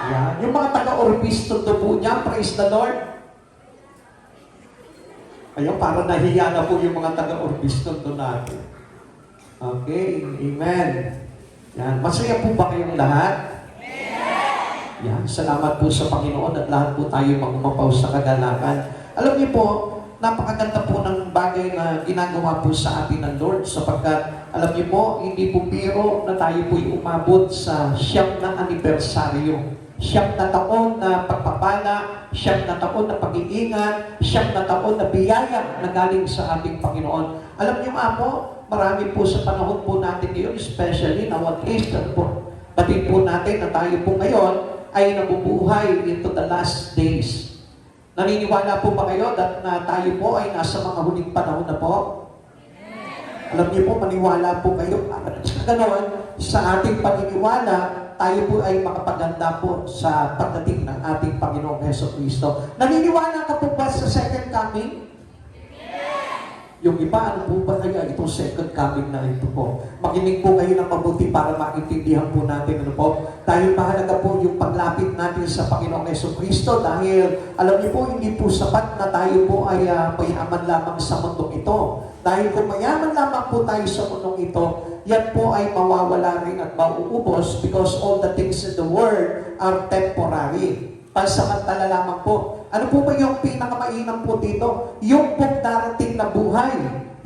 Yan. Yung mga taga-Orbisto to po niya, praise the Lord. Ayun, parang nahiya na po yung mga taga-Orbisto to natin. Okay, amen. Yan. Masaya po ba kayong lahat? Yan. Salamat po sa Panginoon at lahat po tayo magumapaw sa kagalakan. Alam niyo po, napakaganda po ng bagay na ginagawa po sa atin ng Lord sapagkat alam niyo po, hindi po biro na tayo po umabot sa 9 na anibersaryo. 9 na taon na pagpapala, 9 na taon na pag-iingat, 9 na taon na biyaya na galing sa ating Panginoon. Alam niyo nga po, marami po sa panahon po natin ngayon, especially nowadays, batid po natin na tayo po ngayon ay nabubuhay into the last days. Naniniwala po ba kayo na tayo po ay nasa mga huling panahon na po? Alam niyo po, maniwala po kayo. Sa ganoon, sa ating paniniwala, tayo po ay makapaganda po sa pagdating ng ating Panginoong Jesucristo. Naniniwala ka po ba sa second coming? Yung iba, ano po ba kaya itong second coming na ito po? Makinig po kayo ng mabuti para maintindihan po natin ano po. Dahil mahalaga po yung paglapit natin sa Panginoong Jesucristo dahil alam niyo po, hindi po sapat na tayo po ay mayaman lamang sa mundong ito. Dahil kung mayaman lamang po tayo sa mundong ito, yan po ay mawawala rin at mauubos because all the things in the world are temporary. Pansamantala lamang po. Ano po ba yung pinakamainam po dito? Yung pong darating na buhay.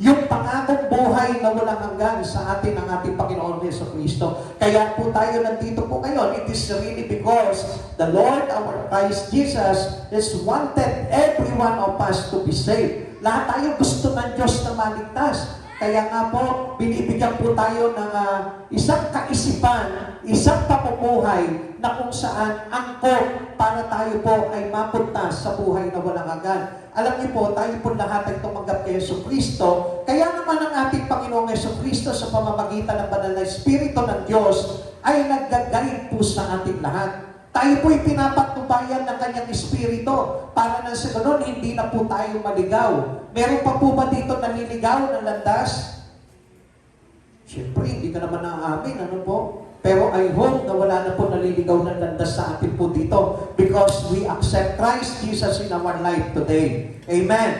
Yung pangakong buhay na walang hanggan sa atin ng ating Panginoon Jesucristo. Kaya po tayo nandito po ngayon. It is really because the Lord, our Christ Jesus, has wanted every one of us to be saved. Lahat tayo gusto ng Diyos na maligtas. Kaya nga po, binibigyan po tayo ng isang kaisipan, isang pamumuhay na kung saan angkop para tayo po ay mapunta sa buhay na walang hanggan. Alam niyo po, tayo po lahat ay tumanggap kay Jesucristo. Kaya naman ang ating Panginoong Jesucristo sa pamamagitan ng banal na Espiritu ng Diyos ay nag-guide po sa ating lahat. Tayo po'y pinapatubayan ng kanyang Espiritu para na sa ganun, hindi na po tayo maligaw. Meron pa po ba dito naliligaw ng landas? Siyempre, hindi ka naman naamin, ano po? Pero I hope na wala na po naliligaw ng landas sa atin po dito because we accept Christ Jesus in our life today. Amen?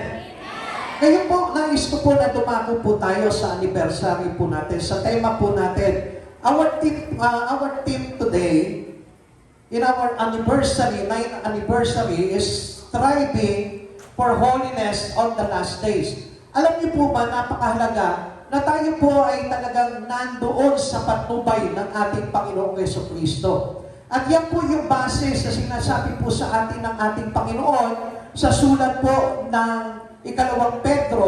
Ngayon po, nais ko po na dumako po tayo sa anniversary po natin, sa tema po natin. Our theme today, in our anniversary, 9th anniversary, is striving for holiness on the last days. Alam niyo po ba, napakahalaga na tayo po ay talagang nandoon sa patnubay ng ating Panginoong Jesucristo. At yan po yung base sa sinasabi po sa atin ng ating Panginoon sa sulat po ng 2 Pedro.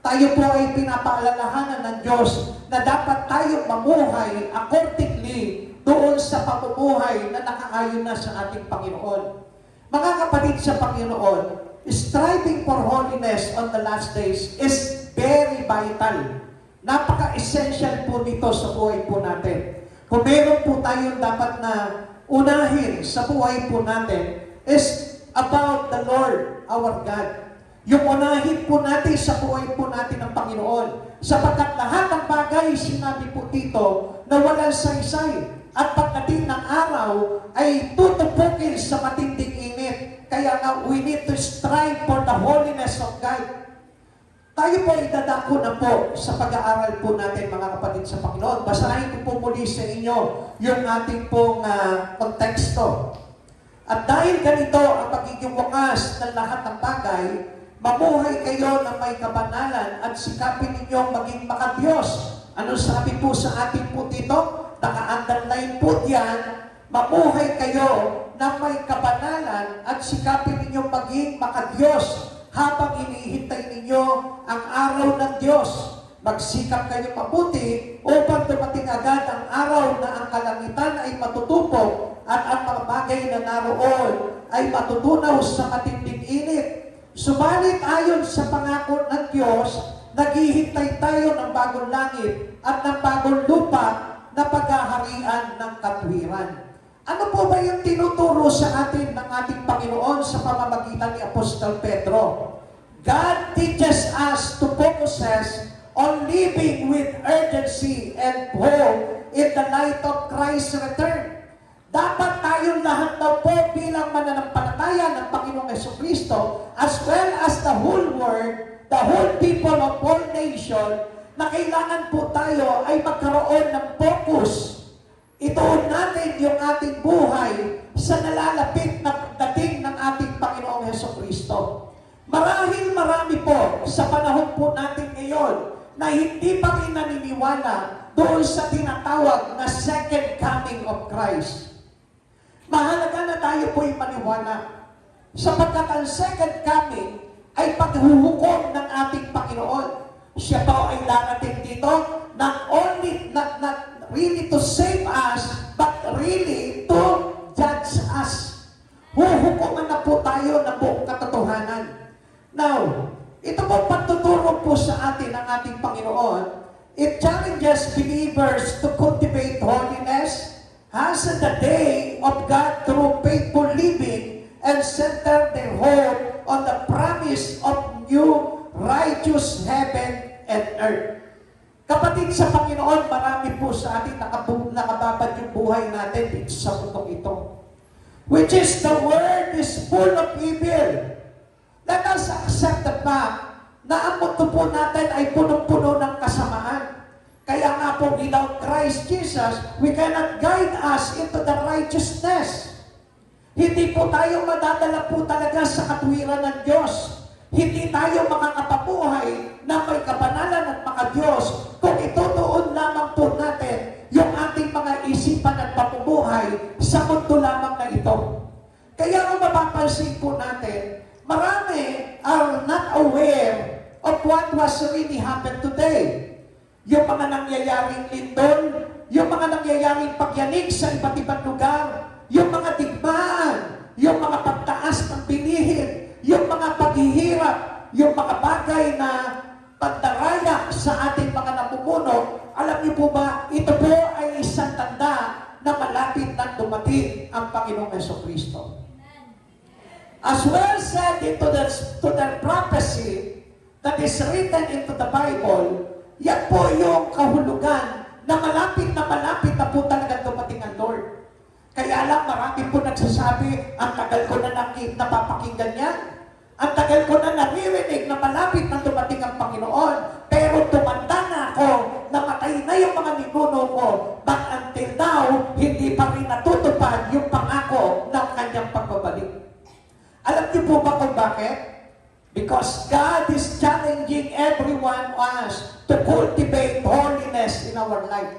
Tayo po ay pinapaalalahanan ng Diyos na dapat tayo mamuhay accordingly doon sa pamumuhay na nakaayon na sa ating Panginoon. Mga kapatid sa Panginoon, striving for holiness on the last days is very vital. Napaka-essential po nito sa buhay po natin. Kung meron po tayong dapat na unahin sa buhay po natin is about the Lord, our God. Yung unahin po natin sa buhay po natin ng Panginoon. Sapagkat lahat ng bagay, sinabi po dito, na walang saysay. At pagdating ng araw, ay tutupukin sa matinding init. Kaya nga, we need to strive for the holiness of God. Tayo po ay dadako na po sa pag-aaral po natin, mga kapatid sa Panginoon. Basahin ko po muli sa inyo yung ating pong konteksto. At dahil ganito ang pagiging wakas ng lahat ng bagay, mamuhay kayo ng may kabanalan at sikapin ninyong maging makadiyos. Ano sabi po sa ating po dito? Naka-underline po diyan, mamuhay kayo ng may kabanalan at sikapin ninyong maging makadiyos habang hinihintay ninyo ang araw ng Diyos. Magsikap kayo mabuti upang dumating agad ang araw na ang kalangitan ay matutupok at ang mga bagay na naroon ay matutunaw sa matinding init. Subalit ayon sa pangako ng Diyos, naghihintay tayo ng bagong langit at ng bagong lupa na paghaharian ng katwiran. Ano po ba yung tinuturo sa atin ng ating Panginoon sa pamamagitan ni Apostol Pedro? God teaches us to focus on living with urgency and hope in the light of Christ's return. Dapat tayong lahat Jesucristo, as well as the whole world, the whole people of all nation, na kailangan po tayo ay magkaroon ng focus. Ituon natin yung ating buhay sa nalalapit na pagdating ng ating Panginoong Jesucristo. Marahil marami po sa panahon po natin ngayon na hindi pa rin naniniwala doon sa tinatawag na second coming of Christ. Mahalaga na tayo po'y maniwala sapagkat ang second coming ay paghuhukom ng ating Panginoon. Siya po ay darating dito not really to save us, but really to judge us. Huhukuman na po tayo ng buong katotohanan. Now, ito po pagtuturo po sa atin ng ating Panginoon. It challenges believers to cultivate holiness, hasten the day of God through faithful living, and center their hope on the promise of new righteous heaven and earth. Kapatid sa Panginoon, marami po sa ating nakababad yung buhay natin dito sa mundong ito. Which is the world is full of evil. Let us accept the fact na ang mundo po natin ay punong-puno ng kasamaan. Kaya nga po, without Christ Jesus, we cannot guide us into the righteousness. Hindi po tayo madadala po talaga sa katwiran ng Diyos. Hindi tayo makakapabuhay na may kabanalan at maka-Diyos kung itutuon lamang po natin yung ating mga isipan at pamumuhay sa mundo lamang na ito. Kaya kung mapapansin po natin, marami are not aware of what was really happened today. Yung mga nangyayaring lindol, yung mga nangyayaring pagyanig sa iba't ibang lugar, yung mga digmaan, yung mga pagtaas ng bilihin, yung mga paghihirap, yung mga bagay na pagdaraya sa ating mga namumuno, alam niyo po ba, ito po ay isang tanda na malapit na dumating ang Panginoong Jesucristo. As well said into the prophecy that is written into the Bible, yan po yung kahulugan na malapit na po talaga dumating ang Lord. Kaya lang marami po nagsasabi, ang tagal ko na napapakinggan yan. Ang tagal ko na naririnig na malapit na dumating ang Panginoon. Pero tumanda na ako, namatay na yung mga ninuno ko. But until now, hindi pa rin natutupad yung pangako ng kanyang pagbabalik. Alam niyo po ba kung bakit? Because God is challenging everyone of us to cultivate holiness in our life.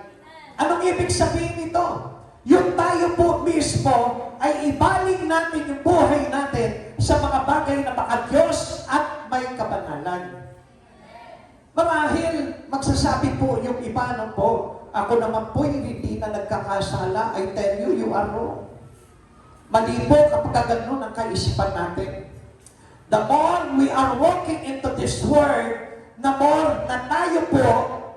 Anong ibig sabihin nito? Yung tayo po mismo ay ibaling natin yung buhay natin sa mga bagay na maka-Diyos at may kabanalan. Marahil magsasabi po yung iba na po, ako naman po hindi na nagkakasala, I tell you, you are wrong. Mali po kapag gano'n ang kaisipan natin. The more we are walking into this world, the more na tayo po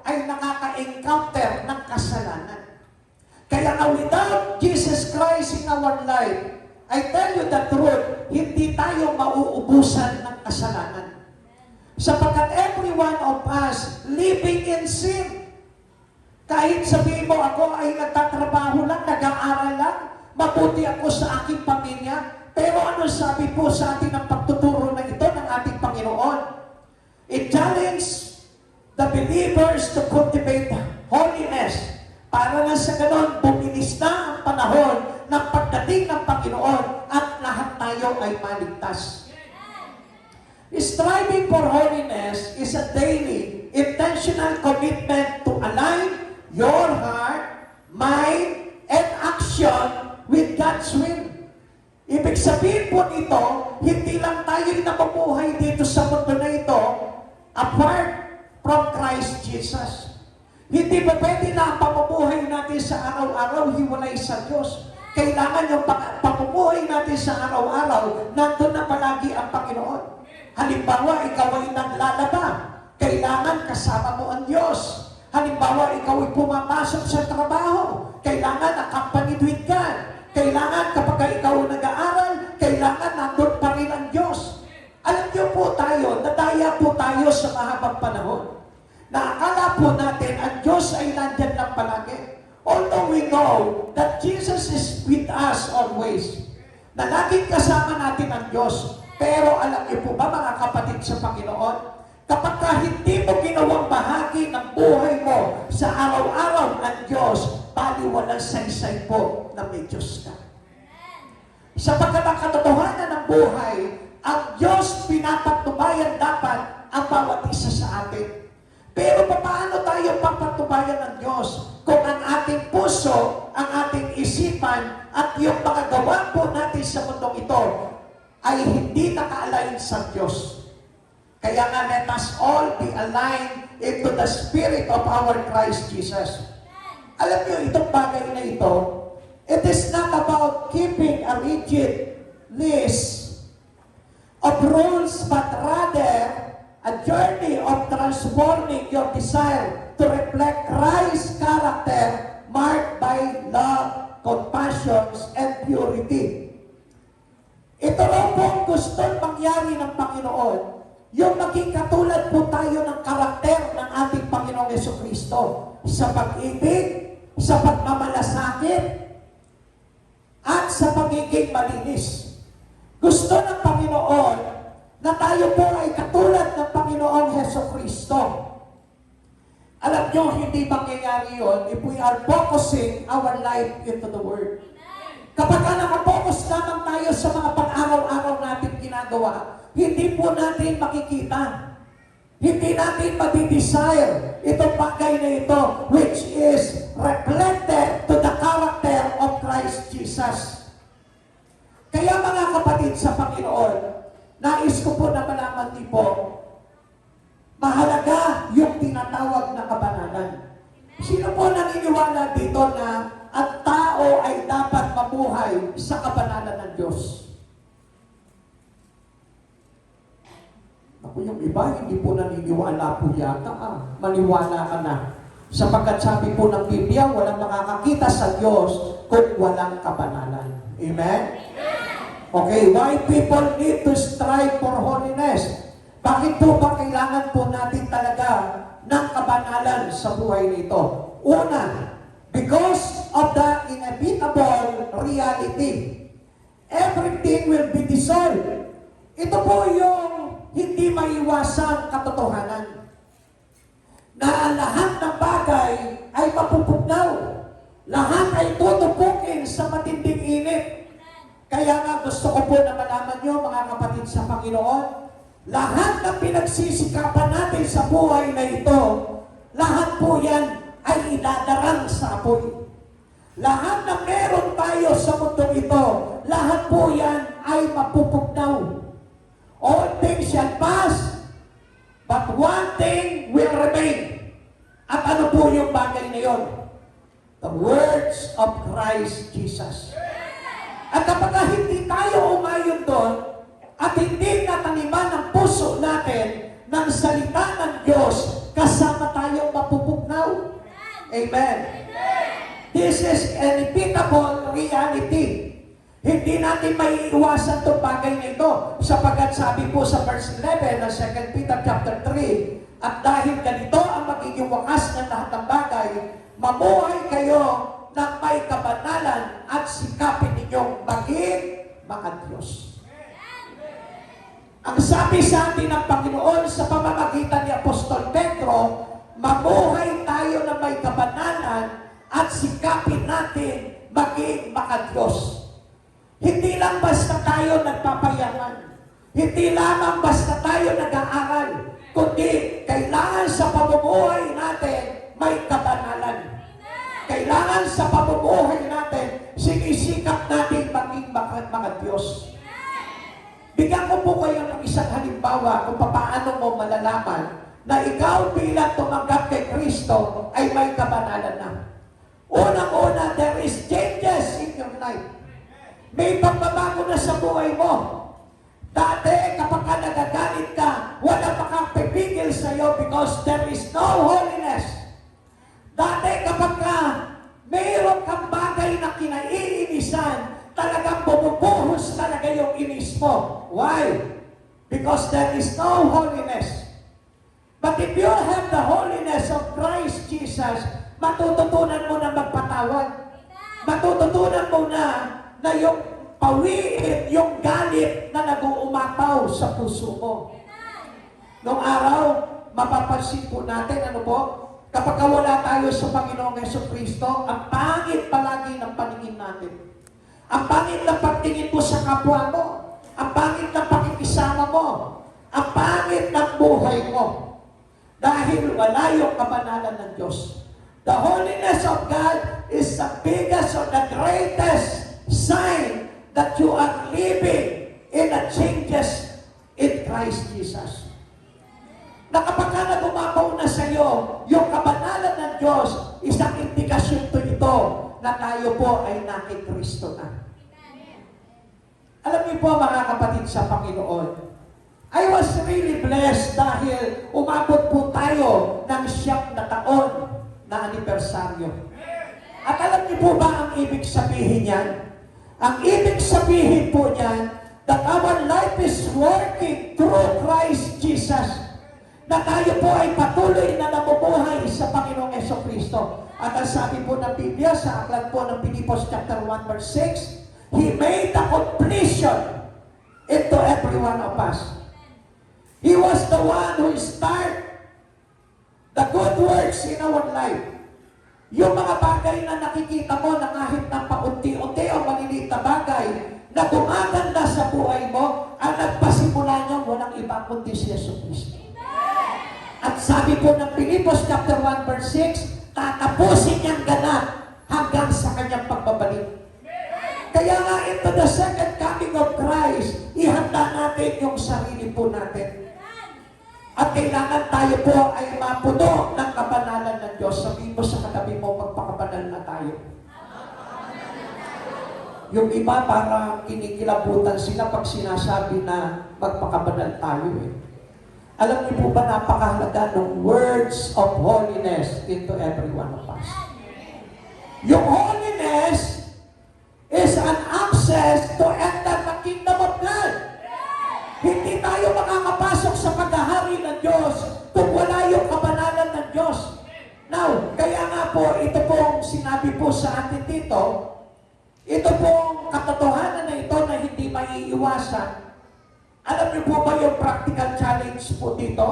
ay nakaka-encounter ng kasalanan. Kaya nga without Jesus Christ in our life, I tell you the truth, hindi tayo mauubusan ng kasalanan. Sapagkat every one of us living in sin. Kahit sabihin mo, ako ay nagtatrabaho lang, nag-aaral lang, mabuti ako sa aking pamilya, pero ano sabi po sa atin ng pagtuturo na ito ng ating Panginoon? It challenges the believers to cultivate holiness. Para na sa ganon, bumilis na ang panahon ng pagdating ng Panginoon at lahat tayo ay maligtas. Striving for holiness is a daily, intentional commitment to align your heart, mind, and action with God's will. Ibig sabihin po nito, hindi lang tayo nabubuhay dito sa mundo na ito apart from Christ Jesus. Hindi ba pwede na ang pamumuhay natin sa araw-araw hiwalay sa Diyos? Kailangan yung pamumuhay natin sa araw-araw, nandun na palagi ang Panginoon. Halimbawa, ikaw ay naglalaba. Kailangan kasama mo ang Diyos. Halimbawa, ikaw ay pumapasok sa trabaho. Kailangan accompanied ka. Kailangan kapag ikaw nag-aaral, kailangan nandun pa rin ang Diyos. Alam niyo po tayo, nadaya po tayo sa mahabang panahon. Naakala po natin ang Diyos ay nandyan lang palagi. Although we know that Jesus is with us always. Na laging kasama natin ang Diyos. Pero alam niyo po ba mga kapatid sa Panginoon, kapag hindi mo ginawang bahagi ng buhay mo sa araw-araw ng Diyos, baliwalang saysay po na may Diyos ka. Sapagkat ang katotohanan ng buhay, ang Diyos pinapatubayan dapat ang bawat isa sa atin. Pero paano tayo papatubayan ng Diyos kung ang ating puso, ang ating isipan, at yung mga gawa po natin sa mundong ito ay hindi naka-align sa Diyos. Kaya nga, let us all be aligned into the Spirit of our Christ Jesus. Alam niyo, itong bagay na ito, it is not about keeping a rigid list of rules, but rather a journey of transforming your desire to reflect Christ's character marked by love, compassion, and purity. Ito raw po ang gustong mangyari ng Panginoon, yung maging katulad po tayo ng karakter ng ating Panginoong Jesucristo sa pag-ibig, sa pagmamalasakit, at sa pagiging malinis. Gusto ng Panginoon na tayo po ay katulad ng Panginoong Jesucristo. Alam nyo, hindi mangyayari yun if we are focusing our life into the Word. Kapag nakapokus lamang tayo sa mga pang-araw-araw natin ginagawa, hindi po natin makikita. Hindi natin madi-desire itong bagay na ito, which is reflected to the character of Christ Jesus. Kaya mga kapatid sa Panginoon, nais ko po na malaman din po, mahalaga yung tinatawag na kabanalan. Sino po naniniwala dito na ang tao ay dapat mabuhay sa kabanalan ng Diyos? Ako yung iba, hindi po naniniwala po yata. Maniwala ka na. Sapagkat sabi po ng Biblia, walang makakakita sa Diyos kung walang kabanalan. Amen? Okay, why people need to strive for holiness? Bakit po ba kailangan po natin talaga ng kabanalan sa buhay nito? Una, because of the inevitable reality. Everything will be dissolved. Ito po yung hindi maiwasang katotohanan. Na ang lahat ng bagay ay mapupugnaw. Lahat ay tutupukin sa matinding init. Kaya nga gusto ko po na malaman nyo, mga kapatid sa Panginoon, lahat ng pinagsisikapan natin sa buhay na ito, lahat po yan ay idadarang sa apoy. Lahat na meron tayo sa mundo ito, lahat po yan ay mapupugnaw. All things shall pass, but one thing will remain. At ano po yung bagay na yon? The words of Christ Jesus. At kapag hindi tayo umayon doon, at hindi nataniman ng puso natin ng salita ng Diyos, kasama tayong mapupugnaw. Amen. This is an inevitable reality. Hindi natin maiiwasan itong bagay na ito, sapagkat sabi po sa verse 11 ng 2 Peter chapter 3, at dahil ganito ang magiging wakas ng lahat ng bagay, mamuhay kayo ng may kabanalan at sikapin ninyong maging mga Diyos. Ang sabi sa atin ng Panginoon sa pamamagitan ni Apostol Pedro, mamuhay tayo ng may kabanalan at sikapin natin maging mga Diyos. Hindi lang basta tayo nagpapayaman. Hindi lamang basta tayo nag-aaral. Kundi kailangan sa pamumuhay natin may kabanalan. Kailangan sa pamumuhay natin sinisikap natin maging mga Diyos. Bigyan ko po kayo ng isang halimbawa kung paano mo malalaman na ikaw bilang tumanggap kay Kristo ay may kabanalan na. Unang-una, there is changes in your life. May pagbabago na sa buhay mo. Dati, kapag ka nagagalit ka, wala makapipigil sa iyo because there is no holiness. Dati, kapag ka mayroon kang bagay na kinaiinisan, talagang bumubuhos talaga yung inis mo. Why? Because there is no holiness. But if you have the holiness of Christ Jesus, matututunan mo na magpatawad. Matututunan mo na yung pawiin yung galit na nag-uumapaw sa puso mo. Noong araw, mapapansin po natin, ano po, kapag wala tayo sa Panginoong Jesucristo, ang pangit palagi ng paningin natin. Ang pangit ng pagtingin mo sa kapwa mo. Ang pangit ng pakikisama mo. Ang pangit ng buhay mo. Dahil wala yung kabanalan ng Diyos. The holiness of God is the biggest or the greatest sign that you are living in the changes in Christ Jesus. Na kapag ka nagumapaw na sa iyo, yung kabanalan ng Diyos, isang indikasyon to ito na tayo po ay nakikristo na. Alam niyo po mga kapatid sa Panginoon, I was really blessed dahil umabot po tayo ng 9 na taon na anibersaryo. At alam niyo po ba ang ibig sabihin niyan? Ang ibig sabihin po niyan, that our life is working through Christ Jesus. Na tayo po ay patuloy na namumuhay sa Panginoong Jesucristo. At ang sabi po ng Biblia sa aklat po ng Pilipos chapter 1 verse 6, He made the completion into every one of us. He was the one who started the good works in our life. Yung mga bagay na nakikita mo na kahit na paunti-unti o maliliit na bagay na gumaganda sa buhay mo, ang nagpasimula niya walang iba kundi si Jesucristo. At sabi po ng Pilipos chapter 1 verse 6, tatapusin niyang ganap hanggang sa kanyang pagbabalik. Kaya nga into the second coming of Christ, ihanda natin yung sarili po natin. At kailangan tayo po ay mapuno ng kabanalan ng Diyos. Sabihin mo sa katabi mo, magpakabanal na tayo. Yung iba parang kinikilabutan sila pag sinasabi na magpakabanal tayo eh. Alam niyo po ba napakahalaga ng words of holiness into every one of us? Yung holiness is an access to enter the kingdom of God. Hindi tayo makakapasok sa paghahari ng Diyos kung wala yung kabanalan ng Diyos. Now, kaya nga po, ito pong sinabi po sa atin dito, ito pong katotohanan na ito na hindi maiiwasan. Alam niyo po ba yung practical challenge po dito?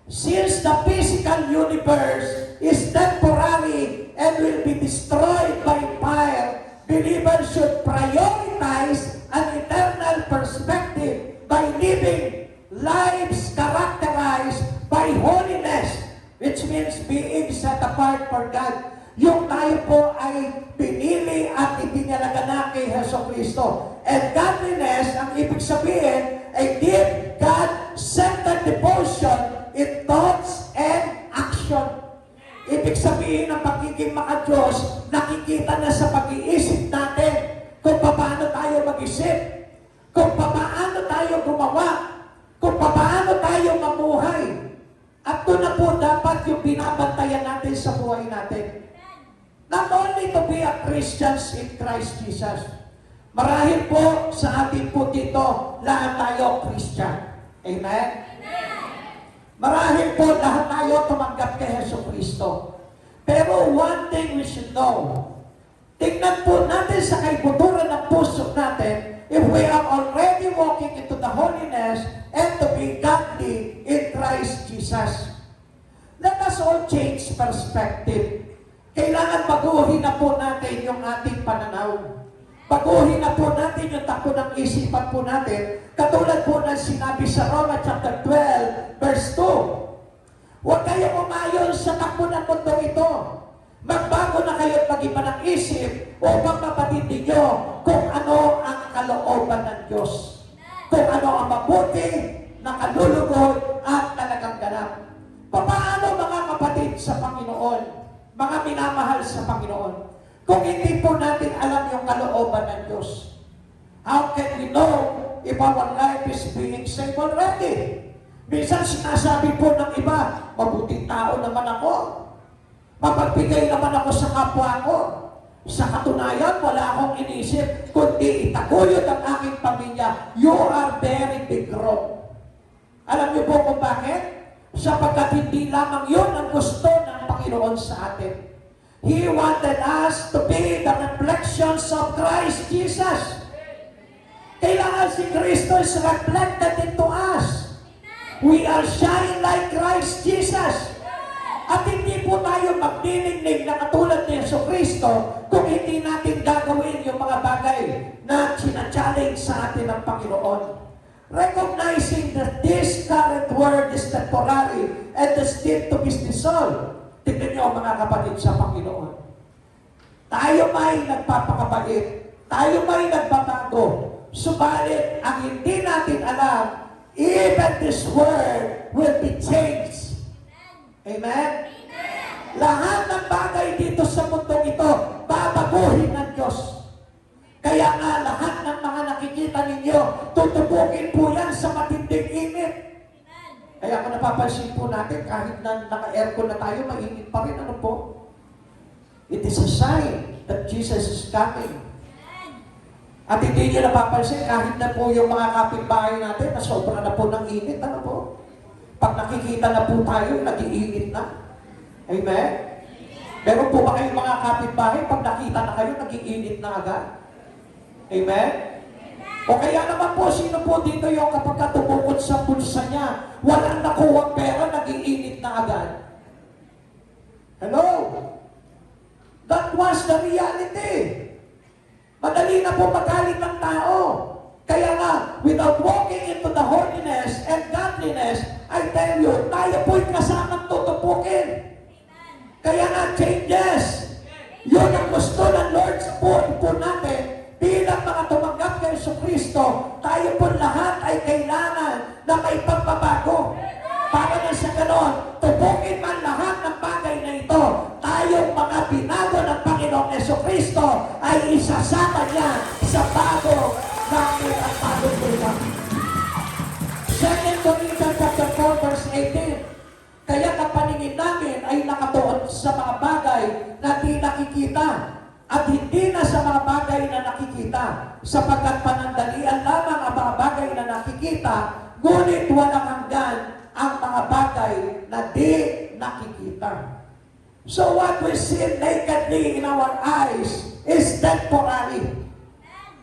Since the physical universe is temporary and will be destroyed by fire, believers should prioritize an eternal perspective by living lives characterized by holiness, which means being set apart for God. Yung tayo po ay pinili at ipinalaganap kay Jesucristo. And godliness, ang ibig sabihin, ay deep God-centered devotion in thoughts and action. Ibig sabihin ng pagiging maka-Diyos, nakikita na sa pag-iisip natin kung paano tayo mag-isip, kung paano tayo gumawa, kung paano tayo mamuhay. At doon na po dapat yung binabantayan natin sa buhay natin. Not only to be a Christians in Christ Jesus. Marahil po sa atin po dito, lahat tayo Christian. Amen? Marahil po lahat tayo tumanggap kay Jesucristo. Pero one thing we should know, tingnan po natin sa kaibuturan ng puso natin, if we are already walking into the holiness and to be godly in Christ Jesus. Let us all change perspective. Kailangan baguhin na po natin yung ating pananaw. Baguhin na po natin yung takbo ng isipan po natin. Katulad po ng sinabi sa Roma chapter 12, verse 2. Huwag kayong umayon sa takbo ng mundo ito. Magbago na kayo at mag-iba ng isip upang mapatid ninyo kung ano ang kalooban ng Diyos. Kung ano ang mabuti, nakalulugod at talagang ganap. Paano mga kapatid sa Panginoon? Mga minamahal sa Panginoon, kung hindi po natin alam yung kalooban ng Diyos, how can we know if our life is being saved already? Minsan sinasabi po ng iba, mabuting tao naman ako. Mapagbigay naman ako sa kapwa ko. Sa katunayan, wala akong inisip, kundi itaguyod ang aking pamilya. You are very big wrong. Alam niyo po kung bakit? Sapagkat hindi lamang yun ang gusto ng Panginoon sa atin. He wanted us to be the reflections of Christ Jesus. Kailangan si Kristo is reflected into us. We are shine like Christ Jesus. At hindi po tayo magniningning na katulad ni Yesu Kristo kung hindi natin gagawin yung mga bagay na sinachallenge sa atin ng Panginoon. Recognizing that this current world is temporary and destined to be dissolved. Tignan niyo mga kapatid sa Panginoon. Tayo may nagpapakabait, tayo may nagbabago, subalit ang hindi natin alam, even this world will be changed. Amen? Lahat ng bagay dito sa mundong ito, babaguhin ng Diyos. Kaya nga lahat ng mga nakikita ninyo, tutubukin po yan sa matinding init. Kaya kung napapansin po natin, kahit na naka-aircon na tayo, mainit pa rin. Ano po? It is a sign that Jesus is coming. At hindi nyo napapansin, kahit na po yung mga kapitbahay natin, na sobra na po ng init. Ano po? Pag nakikita na po tayo, nag-iinit na. Amen? Meron po ba kayong mga kapitbahay, pag nakita na kayo, nag-iinit na agad? Amen? O kaya naman po, sino po dito yung kapag tumukod sa bulsa niya, walang nakuha pera, nag-iinit na agad? Hello? That was the reality. Madali na po magalit ng tao. Kaya nga, without walking into the holiness and godliness, I tell you, tayo po'y kasamang tutupukin. Kaya nga, changes. Yun ang gusto ng Lord sa buhay po natin. Bilang mga tumanggap kay Yesu Kristo, tayo po lahat ay kailangan na may pagbabago. Para na sa ganon, tupukin man lahat ng bagay na ito, tayong mga binago ng Panginoong Yesu Kristo ay isasama niya sa bago namin at bagong buhay. 2 Corinthians chapter 4 verse 18. Kaya kapaningin namin ay nakatuon sa mga bagay na di nakikita at hindi na sa mga bagay na nakikita, sapagkat panandalian lamang ang mga bagay na nakikita, ngunit walang hanggan ang mga bagay na di nakikita. So what we see nakedly in our eyes is temporary.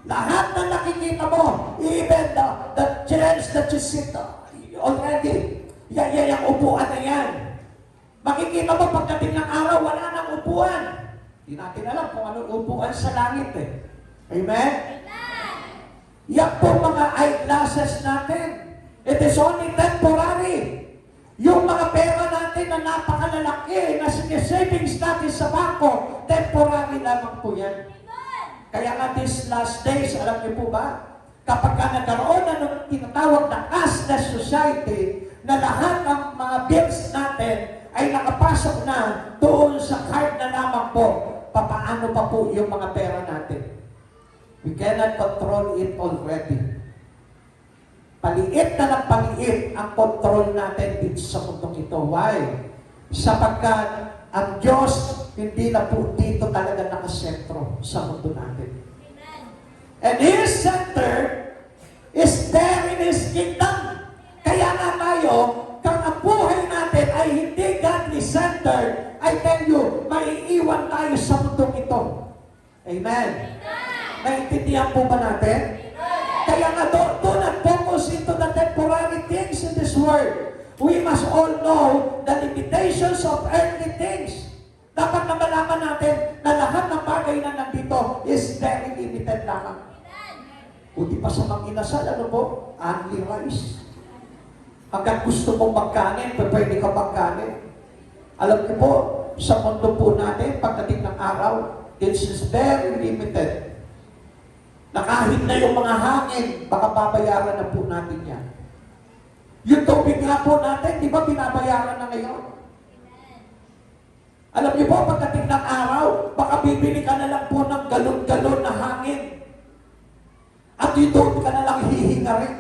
Lahat na nakikita mo, even the chairs that you sit already, yan yung upuan na yan. Makikita mo pagdating ng araw, wala nang upuan. Hindi natin alam kung anong upuan sa langit eh. Amen? Yan po mga eyeglasses natin. It is only temporary. Yung mga pera natin na napakalalaki na savings natin sa bangko, temporary lamang po yan. Kaya nga these last days, alam niyo po ba, kapag ka nagkaroon na ng tinatawag na cashless society, na lahat ng mga bills natin ay nakapasok na doon sa card na lamang po, papaano pa po yung mga pera natin? We cannot control it already. Paliit na ng paliit ang control natin dito sa mundong ito. Why? Sapagkat ang Diyos hindi na po dito talaga nakasentro sa mundo natin. And His center is there in His kingdom. Kaya nga tayo, kung ang buhay natin ay hindi godly-centered, I tell you, maiiwan tayo sa mundong ito. Amen? Naintindihan po ba natin? Kaya nga do not focus into the temporary things in this world. We must all know the limitations of earthly things. Dapat na malaman natin na lahat ng bagay na nandito is very limited lamang. Buti pa sa mga inasal, ano po? Only rice. Hanggang gusto mong magkanin, pwede ka magkanin. Alam niyo po, sa mundo po natin, pagdating ng araw, this is very limited. Na kahit na yung mga hangin, baka babayaran na po natin yan. Yung tubig nga po natin, di ba binabayaran na ngayon? Alam niyo po, pagdating ng araw, baka bibili ka na lang po ng galon-galon na hangin. At doon ka na lang hihinga rin.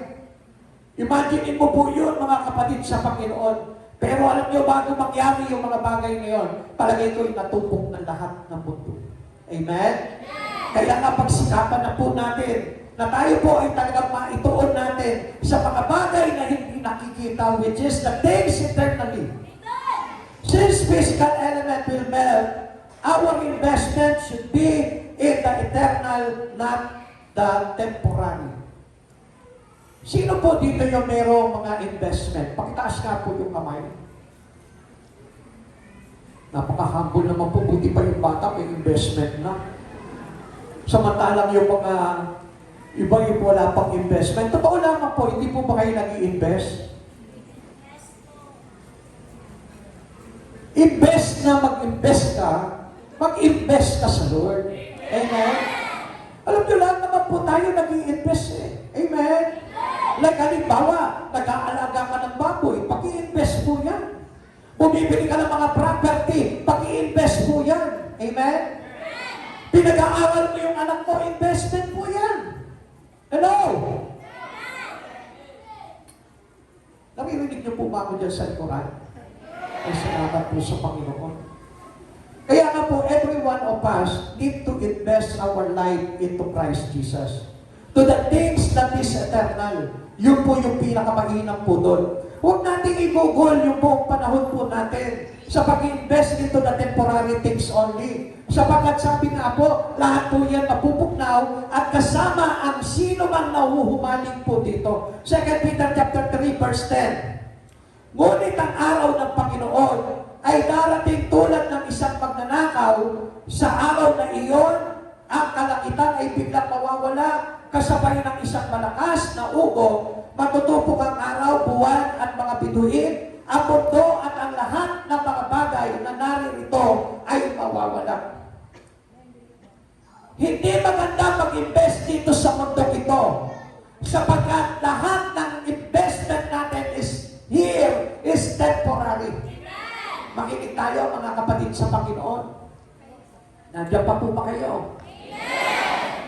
Imagine mo po yun, mga kapatid sa Panginoon. Pero alam niyo, bago mangyari yung mga bagay ngayon, palagay ko'y natupok ng lahat ng mundo. Amen? Kaya nga pagsikapan na po natin, na tayo po ay talagang maituon natin sa mga bagay na hindi nakikita, which is the things eternally. Since physical element will melt, our investment should be in the eternal, not the temporary. Sino po dito yung merong mga investment? Pakitaas nga po yung kamay. Napaka-humble naman po, buti pa yung bata, may investment na. Samantalang yung mga iba yung wala pang investment. Totoo lamang po, hindi po ba kayo nag-i-invest? Invest na mag-invest ka sa Lord. Amen? Alam nyo, lahat naman po tayo nag-i-invest eh. Amen? Like halimbawa, nag-aalaga ka ng baboy, pag-i-invest po yan. Bumibili ka ng mga property, pag-i-invest po yan. Amen? Pinag-aaral mo yung anak mo, investment po yan. Hello? Naririnig niyo po ba ako dyan sa likuran? Ay, salamat po sa Panginoon. Kaya nga po, every one of us need to invest our life into Christ Jesus. To the things that is eternal. Yun po yung pinakamainam po doon. Huwag natin i-google yung buong panahon po natin sa pag-invest into the temporary things only. Sapagkat sabi nga po, lahat po yan mapupugnaw at kasama ang sino mang nahuhumaling po dito. 2 Peter chapter 3 verse 10. Ngunit ang araw ng Panginoon ay darating tulad ng isang magnanakaw. Sa araw na iyon, ang kalangitan ay biglang mawawala kasabay ng isang malakas na ugo. Matutupok ang araw, buwan at mga bituin. Ang mundo at ang lahat ng mga bagay na naririto ay mawawala. Hindi maganda mag-invest dito sa mundo ito sapagkat lahat ng investment natin here is temporary. Makinig tayo mga kapatid sa Panginoon. Nandiyan pa po ba kayo?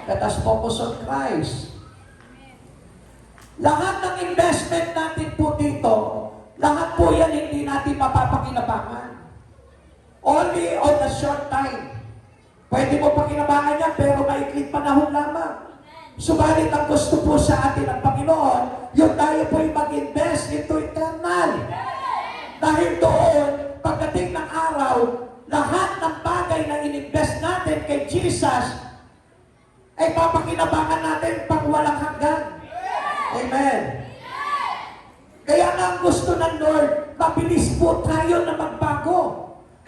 Let us focus on Christ. Lahat ng investment natin po dito, lahat po yan hindi natin mapapakinabangan. Only on a short time. Pwede mo pakinabangan yan, pero maikling panahon lamang. Subalit ang gusto po sa atin ng Panginoon, yung tayo po yung mag-invest into eternal. Dahil doon, pagdating ng araw, lahat ng bagay na in-invest natin kay Jesus, ay papakinabangan natin pang walang hanggan. Amen. Kaya nga ang gusto ng Lord, mabilis po tayo na magbago.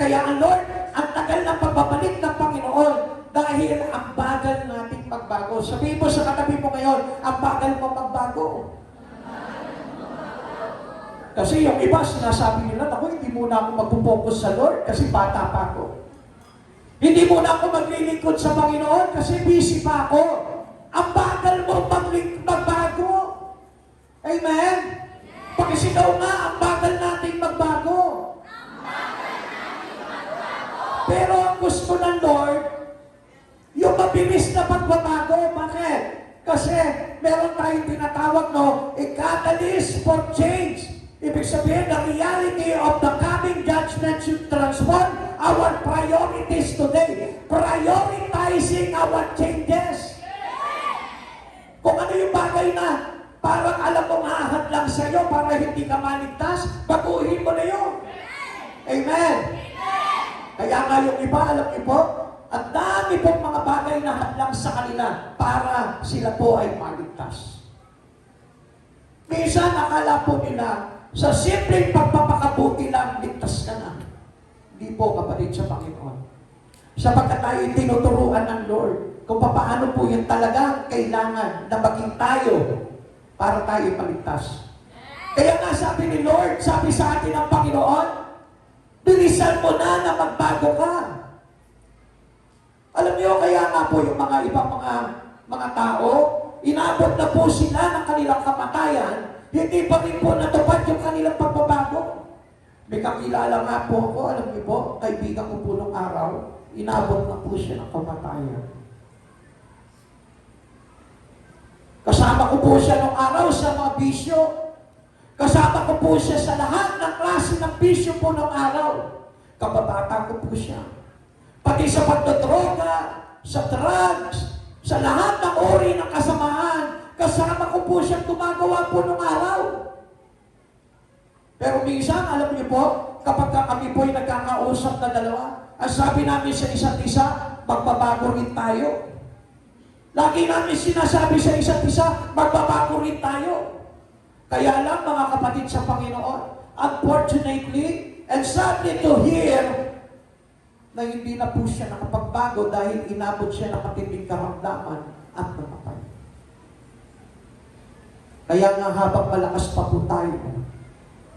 Kaya ang Lord, ang tagal ng pagbabalik ng Panginoon dahil ang bagal nating magbago. Sabihin mo sa katabi mo ngayon, ang bagal mo magbago. Kasi yung iba, sinasabi nila, ako, hindi muna ako magpupokus sa Lord kasi bata pa ako. Hindi muna ako maglilingkod sa Panginoon kasi busy pa ako. Ang bagal mo magbago. Amen? Pakisigaw nga, ang bagal nating magbago. Pero ang gusto ng Lord, yung mabilis na pagbabago. Bakit? Kasi meron tayong tinatawag a catalyst for change. Ibig sabihin, the reality of the coming judgment should transform our priorities today. Prioritizing our changes. Kung ano yung bagay na parang alam mong ahad lang sa'yo para hindi ka maligtas, baguhin mo na yun. Amen. Kaya nga yung iba, alam niyo po, ang dami pong mga bagay na hadlang sa kanila para sila po ay maligtas. Minsan, akala po nila, sa simpleng pagpapakabuti lang, ligtas ka na. Hindi po, kapatid sa Panginoon. Sapagkat tayo tinuturuan ng Lord kung paano po yung talagang kailangan na maging tayo para tayo paligtas. Kaya nga sabi ni Lord, sabi sa atin ng Panginoon, bilisan mo na magbago ka. Alam niyo, kaya nga po yung mga ibang mga tao, inabot na po sila ng kanilang kamatayan, hindi pa rin po natupad yung kanilang pagbabago. May kakilala nga po ako, alam niyo po, kaibigan ko po nung araw, inabot na po siya ng kamatayan. Kasama ko po siya nung araw sa mga bisyo. Kasama ko po siya sa lahat ng klase ng bisyo po nung araw. Kababata ko po siya. Pati sa pagdodroga, sa drugs, sa lahat ng uri ng kasamaan, kasama ko po siyang gumagawa po nung araw. Pero minsan, alam niyo po, kapag kami po ay nagkakausap na dalawa, ang sabi namin sa isa't isa, magbabago rin tayo. Lagi namin sinasabi sa isa't isa, magbabago rin tayo. Kaya lang mga kapatid sa Panginoon, unfortunately, and sadly to hear, na hindi na po siya nakapagbago dahil inabot siya ng matinding karamdaman at namatay. Kaya nga habang malakas pa po tayo,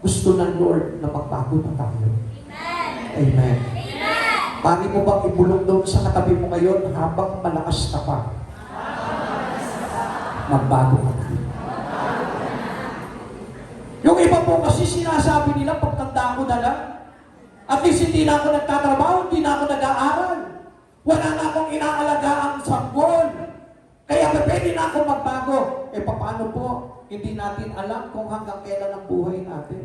gusto ng Lord na magbago na tayo. Amen. Amen. Pari mo bang ibulong doon sa katabi mo ngayon habang malakas ka pa? Magbago ka na. Yung iba po kasi sinasabi nila, pagtanda ko na lang, at least hindi na ako nagtatrabaho, hindi na ako nag-aaral. Wala na akong inaalagaang sanggol. Kaya pwede na ako magbago. Paano po? Hindi natin alam kung hanggang kailan ang buhay natin.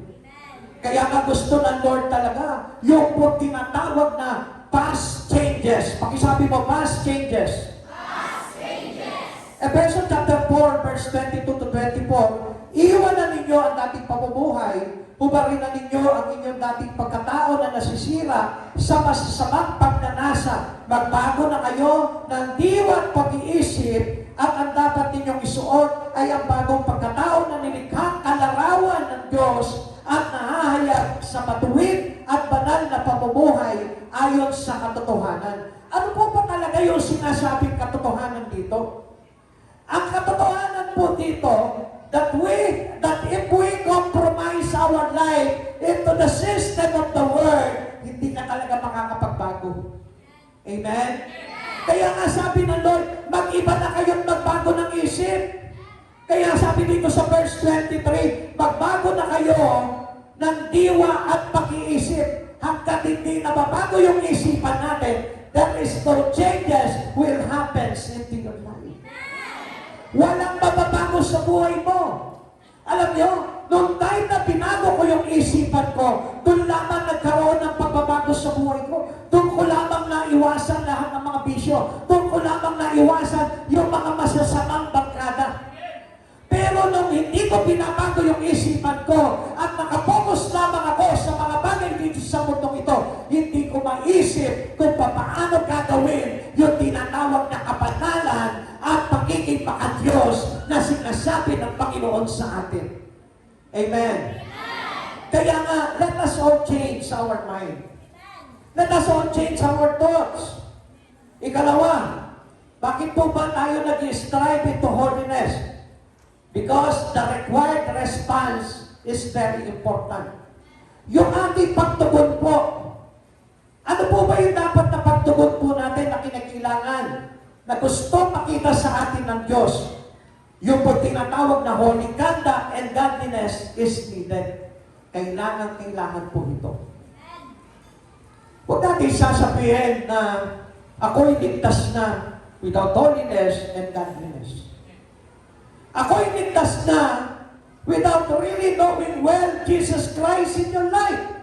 Kaya nga gusto ng Lord talaga, yung po tinatawag na past changes. Pakisabi mo, past changes. Past changes. Ephesians chapter 4, verse 22 to 24, iwanan ninyo ang dating pamumuhay, ubarin na ninyo ang inyong dating pagkatao na nasisira sa masasamang pagnanasa. Magbago na kayo ng diwa't pag-iisip at ang dapat ninyong isuot ay ang bagong pagkatao na nilikhang kalarawan ng Diyos at nahahayag sa matuwid at banal na pamumuhay ayon sa katotohanan. Ano po ba talaga yung sinasabing katotohanan dito? Ang katotohanan po dito, that if we compromise our life into the system of the world, hindi ka talaga makakapagbago. Amen? Kaya nga sabi ng Lord, mag-iba na kayong magbago ng isip. Kaya sabi dito sa verse 23, magbago na kayo ng diwa at pag-iisip. Hanggat hindi nababago yung isipan natin, there is no changes will happen into your life. Walang mababago sa buhay mo. Alam niyo, nung time na binago ko yung isipan ko, doon lamang nagkaroon ng pagbabago sa buhay ko. Doon ko lamang naiwasan lahat ng mga bisyo. Doon ko lamang naiwasan yung mga masasamang barkada. Pero nung hindi ko binabago yung isipan ko at nakapokus lamang ako sa mga bagay dito sa mundong ito, hindi ko maisip kung paano gagawin yung tinatawag na kapanalan at pagiging maka-Diyos na sinasabi ng Panginoon sa atin. Amen. Kaya nga, let us all change our mind. Let us all change our thoughts. Ikalawa, bakit po ba tayo nag-strive into holiness? Because the required response is very important. Yung ating pagtugon po, ano po ba yung dapat na pagtugon po natin na kinakailangan na gusto makita sa atin ng Diyos? Yung po tinatawag na holy conduct and godliness is needed. Kailangan po ito. Huwag natin sasabihin na ako'y ligtas na without holiness and godliness. Ako'y ligtas na without really knowing well Jesus Christ in your life.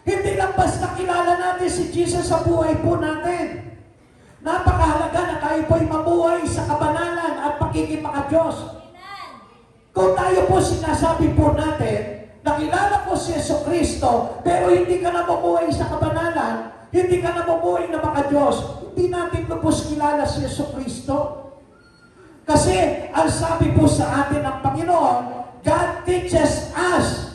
Hindi lang basta kilala natin si Jesus sa buhay po natin. Napakahalaga na tayo po'y mabuhay sa kabanalan at pagiging maka-Diyos. Kung tayo po sinasabi po natin, nakilala ko si Jesucristo, pero hindi ka na mabuhay sa kabanalan, hindi ka na mabuhay na maka-Diyos, hindi natin lubos kilala si Jesucristo. Kasi, ang sabi po sa atin ng Panginoon, God teaches us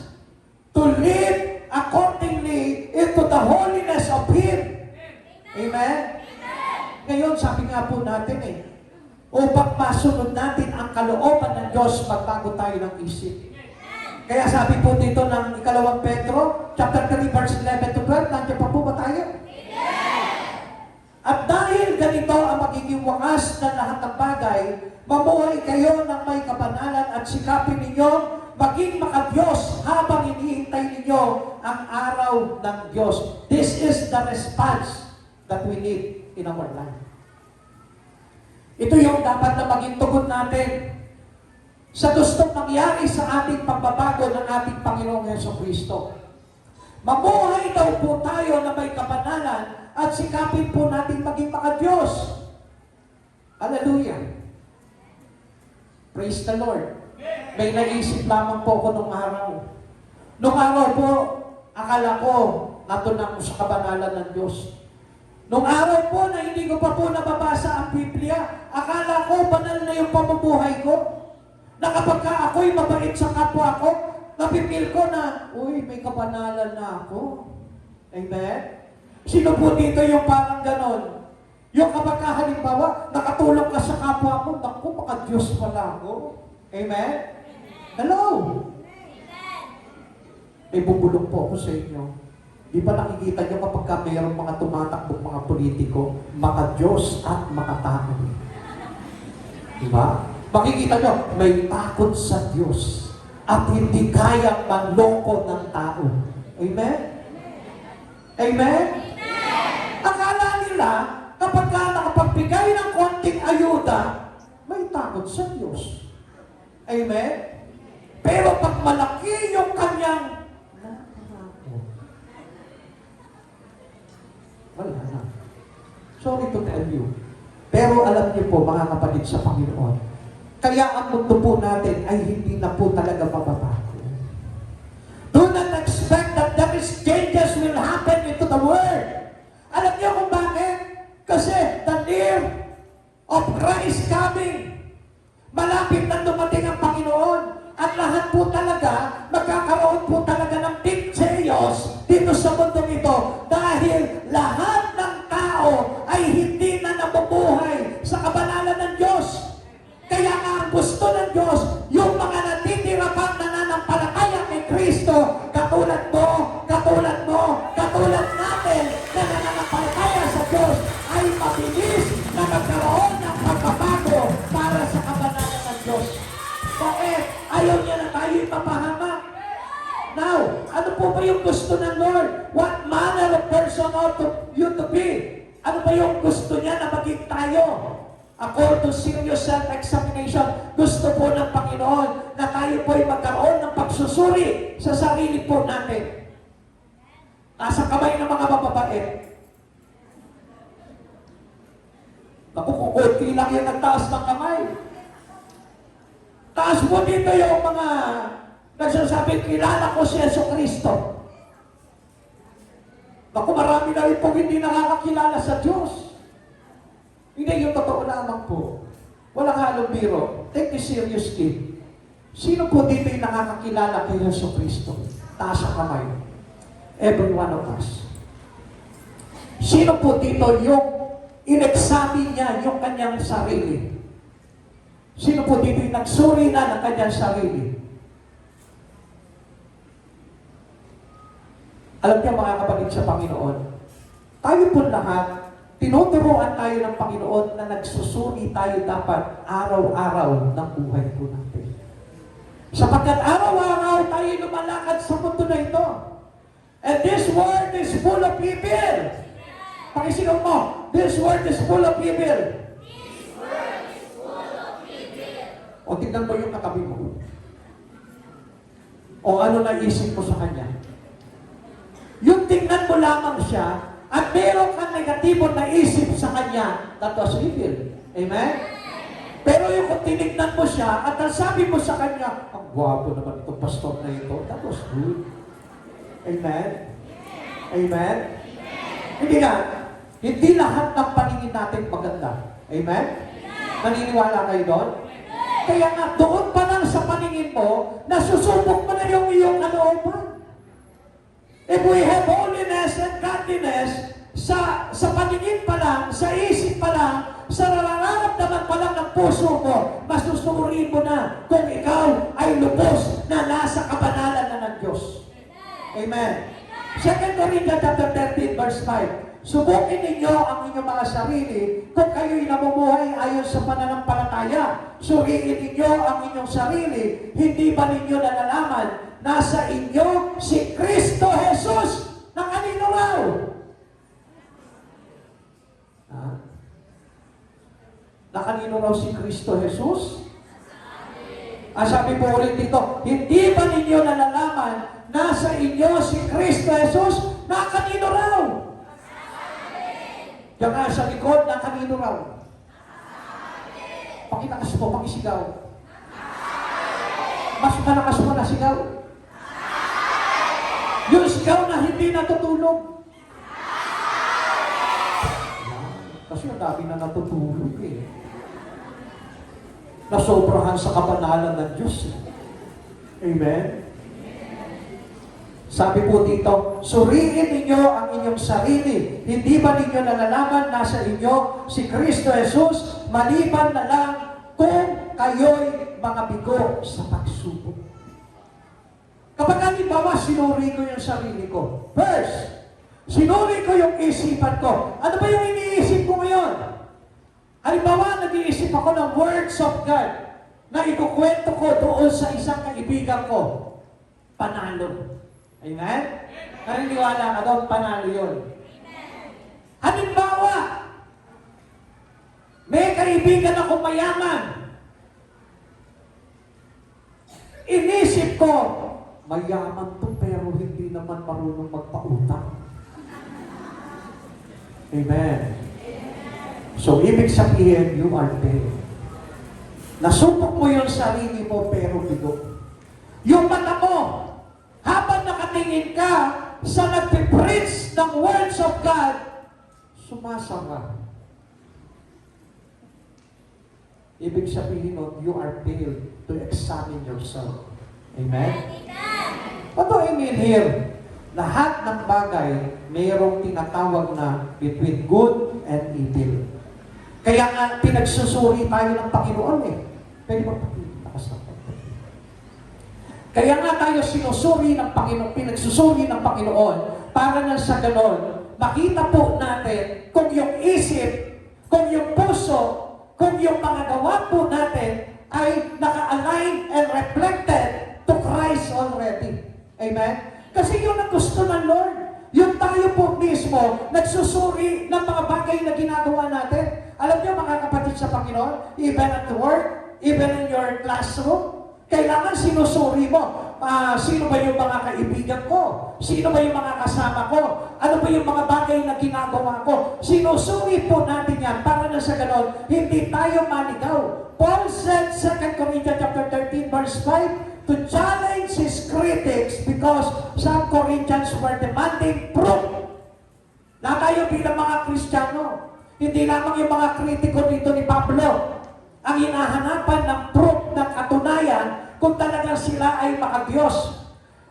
to live accordingly into the holiness of Him. Amen? Ngayon, sabi nga po natin upang masunod natin ang kalooban ng Diyos, magbago tayo ng isip. Kaya sabi po dito ng ikalawang Pedro, chapter 3, verse 11 to 12, nandiyan pa po ba tayo? At dahil ganito ang magiging wakas ng lahat ng bagay, mamuhay kayo ng may kapanalan at sikapin ninyo maging maka-Diyos habang hinihintay ninyo ang araw ng Diyos. This is the response that we need in our life. Ito yung dapat na maging tugon natin sa gustong mangyari sa ating pagbabago ng ating Panginoong Jesucristo. Mamuhay daw po tayo na may kapanalan at sikapin po natin maging maka-Diyos. Hallelujah. Praise the Lord. May naisip lamang po ako nung araw. Nung araw po, akala ko natunan ko sa kabanalan ng Diyos. Nung araw po na hindi ko pa po nababasa ang Biblia, akala ko banal na yung pamumuhay ko. Na kapag ka ako'y mabait sa kapwa ko, napipil ko na, uy, may kabanalan na ako. Amen? Sino po dito yung parang ganon? Yung kapag ka halimbawa, nakatulong ka sa kapwa mo, naku, baka Diyos pala ako. Amen? Hello? May bubulong po ako sa inyo. Di ba nakikita nyo kapag ka mayroong mga tumatakbong mga politiko, maka-Diyos at makatao. Di ba? Makikita nyo, may takot sa Diyos at hindi kayang manloko ng tao. Amen? Amen? Akala nila, kapag ka nakapagbigay ng konting ayuda, may takot sa Diyos. Amen? Pero pag malaki yung kanyang wala na. Sorry to tell you. Pero alam niyo po, mga kapatid sa Panginoon, kaya ang mundo po natin ay hindi na po talaga mababago. Do not expect that there is changes will happen into the world. Alam niyo kung bakit? Kasi the near of Christ coming. Malapit na dumating ang Panginoon. At lahat po talaga, magkakaroon po talaga ng big chaos dito sa mundong ito dahil lahat ng tao ay hindi na nabubuhay sa kabanalan ng Diyos. Kaya nga ang gusto ng Diyos, yung mga natitira pang nananampalataya kay Kristo, katulad mo, katulad natin na nananampalataya sa Diyos, ay mabilis na magkaroon ng pagbabago para sa kabanalan ng Diyos. Bakit? Ayaw niya na tayo'y mapahamak. Now, ano po ba yung gusto ng Lord? What manner of person ought you to be? Ano ba yung gusto niya na maging tayo? According to serious self-examination, gusto po ng Panginoon na tayo po'y magkaroon ng pagsusuri sa sarili po natin. Nasa kamay ng mga mababait. Naku, kung konti lang yung nagtaas ng kamay. Taas mo dito yung mga nagsasabi, kilala ko si Yeso Kristo. Naku, marami na rin pong hindi nakakakilala sa Diyos. Hindi, yung totoo lamang po. Walang halong biro. Take this seriously. Sino po dito yung nakakakilala kay Yeso Kristo? Taas ang kamay. Every one of us. Sino po dito yung in-examine niya yung kanyang sarili? Sino po dito yung nagsuri na ng kanyang sarili? Alam niyo mga kapatid sa Panginoon, tayo po lahat, tinuturuan tayo ng Panginoon na nagsusuri tayo dapat araw-araw ng buhay po natin. Sapagkat araw-araw tayo lumalakad sa mundo na ito. And this world is full of evil. Pakisigaw mo, this world is full of evil. O tignan mo yung katabi mo. O ano naisip mo sa kanya. Yung tignan mo lamang siya at meron kang negatibong naisip sa kanya, that was evil. Amen? Pero yung kung tinignan mo siya at sabi mo sa kanya, ang gwapo naman itong pastor na ito, that was good. Amen? Amen? Hindi nga, hindi lahat ng paningin natin maganda. Amen? Naniniwala kayo doon? Kaya nga, doon pa lang sa paningin mo, nasusubok mo na yung iyong kalooban. If we have holiness and godliness, sa paningin pa lang, sa isip pa lang, sa nararamdaman pa lang ng puso mo, masusuri mo na kung ikaw ay lubos na nasa kabanalan na ng Diyos. Amen. 2 Corinthians chapter 13, verse 5. Subukin ninyo ang inyong mga sarili kung kayo'y namumuhay ayon sa pananampalataya. Suriin ninyo ang inyong sarili. Hindi ba ninyo nalalaman nasa inyo si Kristo Jesus na kanino raw? Na kanino raw si Kristo Jesus? Sabi po ulit dito, hindi ba ninyo nalalaman nasa inyo si Kristo Jesus na kanino raw? Diyan nga sa likod na kanino raw? Pakitakas mo, pakisigaw. Mas malakas mo na sigaw. Yung sigaw na hindi natutulog. Kasi ang dami na natutulog eh. nasobrahan sa kabanalan ng Diyos. Amen? Sabi po dito, suriin ninyo ang inyong sarili. Hindi ba ninyo nalalaman nasa inyo si Kristo Jesus, maliban na lang kung kayo'y mga bigo sa pagsubok. Kapag halimbawa, sinuri ko yung sarili ko. First, sinuri ko yung isipan ko. Ano ba yung iniisip ko ngayon? Halimbawa, nag-iisip ako ng words of God na ikukwento ko doon sa isang kaibigan ko. Panalo. Amen? Naniniwala ka doon, panalo yun. Halimbawa, may kaibigan ako mayaman. Inisip ko, mayaman to pero hindi naman marunong magpautang. Amen. So, ibig sabihin, you are dead. Nasubok mo yung sarili mo pero bigo. Yung mata mo, habang nakatingin ka sa nagpipreach ng words of God, sumasama. Ibig sabihin nun, you are failed to examine yourself. Amen? What do I mean here? Lahat ng bagay, mayroong tinatawag na between good and evil. Kaya nga, pinagsusuri tayo ng Panginoon eh. Pwede ba pakita? Kaya nga tayo sinusuri ng Panginoon, pinagsusuri ng Panginoon, para na sa ganon, makita po natin kung yung isip, kung yung puso, kung yung mga gawa po natin ay naka-align and reflected to Christ already. Amen? Kasi yun ang gusto ng Lord. Yung tayo po mismo, nagsusuri ng mga bagay na ginagawa natin. Alam niyo mga kapatid sa Panginoon, even at work, even in your classroom, kailangan sinusuri mo. Sino ba yung mga kaibigan ko? Sino ba yung mga kasama ko? Ano ba yung mga bagay na ginagawa ko? Sinusuri po natin yan para na sa ganon, hindi tayo maligaw. Paul said, 2 Corinthians chapter 13, verse 5, to challenge his critics because some Corinthians were demanding proof. Na tayo bilang mga Kristiyano, hindi lamang yung mga kritiko dito ni Pablo ang hinahanapan ng proof ng katunayan kung talagang sila ay makadiyos.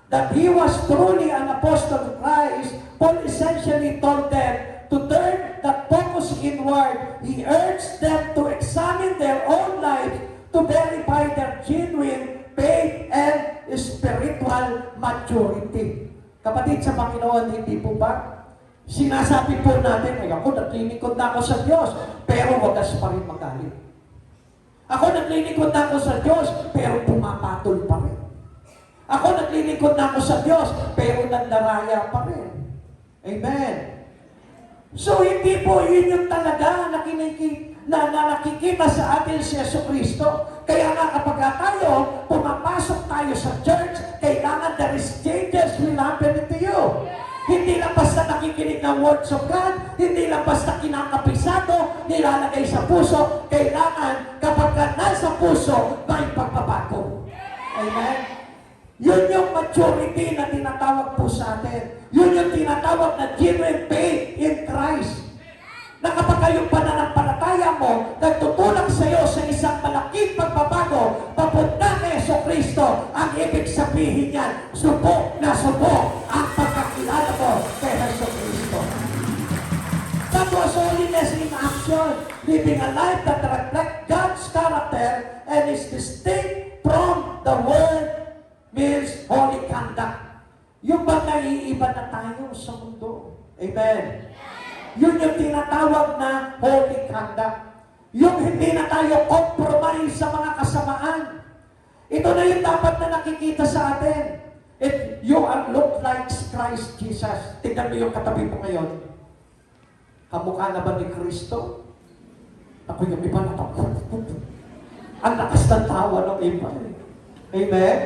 That he was truly an apostle of Christ, Paul essentially told them to turn the focus inward. He urged them to examine their own lives to verify their genuine faith and spiritual maturity. Kapatid sa Panginoon, hindi po ba? Sinasabi po natin, ay ako, naglilingkod na ako sa Diyos, pero wagas pa rin magalit. Ako naglilingkod na ako sa Diyos, pero pumapatol pa rin. Ako naglilingkod na ako sa Diyos, pero nandaraya pa rin. Amen. So, hindi po yun yung talaga na nakikita sa atin si Jesucristo. Kaya nga kapag tayo, pumapasok tayo sa church, kailangan there is changes will happen to you. Hindi lang basta nakikinig ng words of God, hindi lang basta kinakapisado, nilalagay sa puso, kailangan kapag ka nasa puso, may pagbabago. Amen? Yun yung maturity na tinatawag po sa atin. Yun yung tinatawag na genuine faith in Christ. Na kapag yung pananampalataya mo, nagtutulak sa iyo sa isang malaking pagbabago, papunta kay Jesucristo, ang ibig sabihin niyan, subok na subok ang pagkakilala mo kay Jesucristo. That was holiness in action, living a life that reflects God's character and is distinct from the world means holy conduct. Yung ba naiiba na tayo sa mundo? Amen. Yun yung tinatawag na holy conduct. Yung hindi na tayo compromise sa mga kasamaan. Ito na yung dapat na nakikita sa atin. If you are look like Christ Jesus, tignan mo yung katabi mo ngayon. Kamukha na ba ni Kristo? Ako yung iba na takot. Ang lakas ng tawa ng iba. Amen?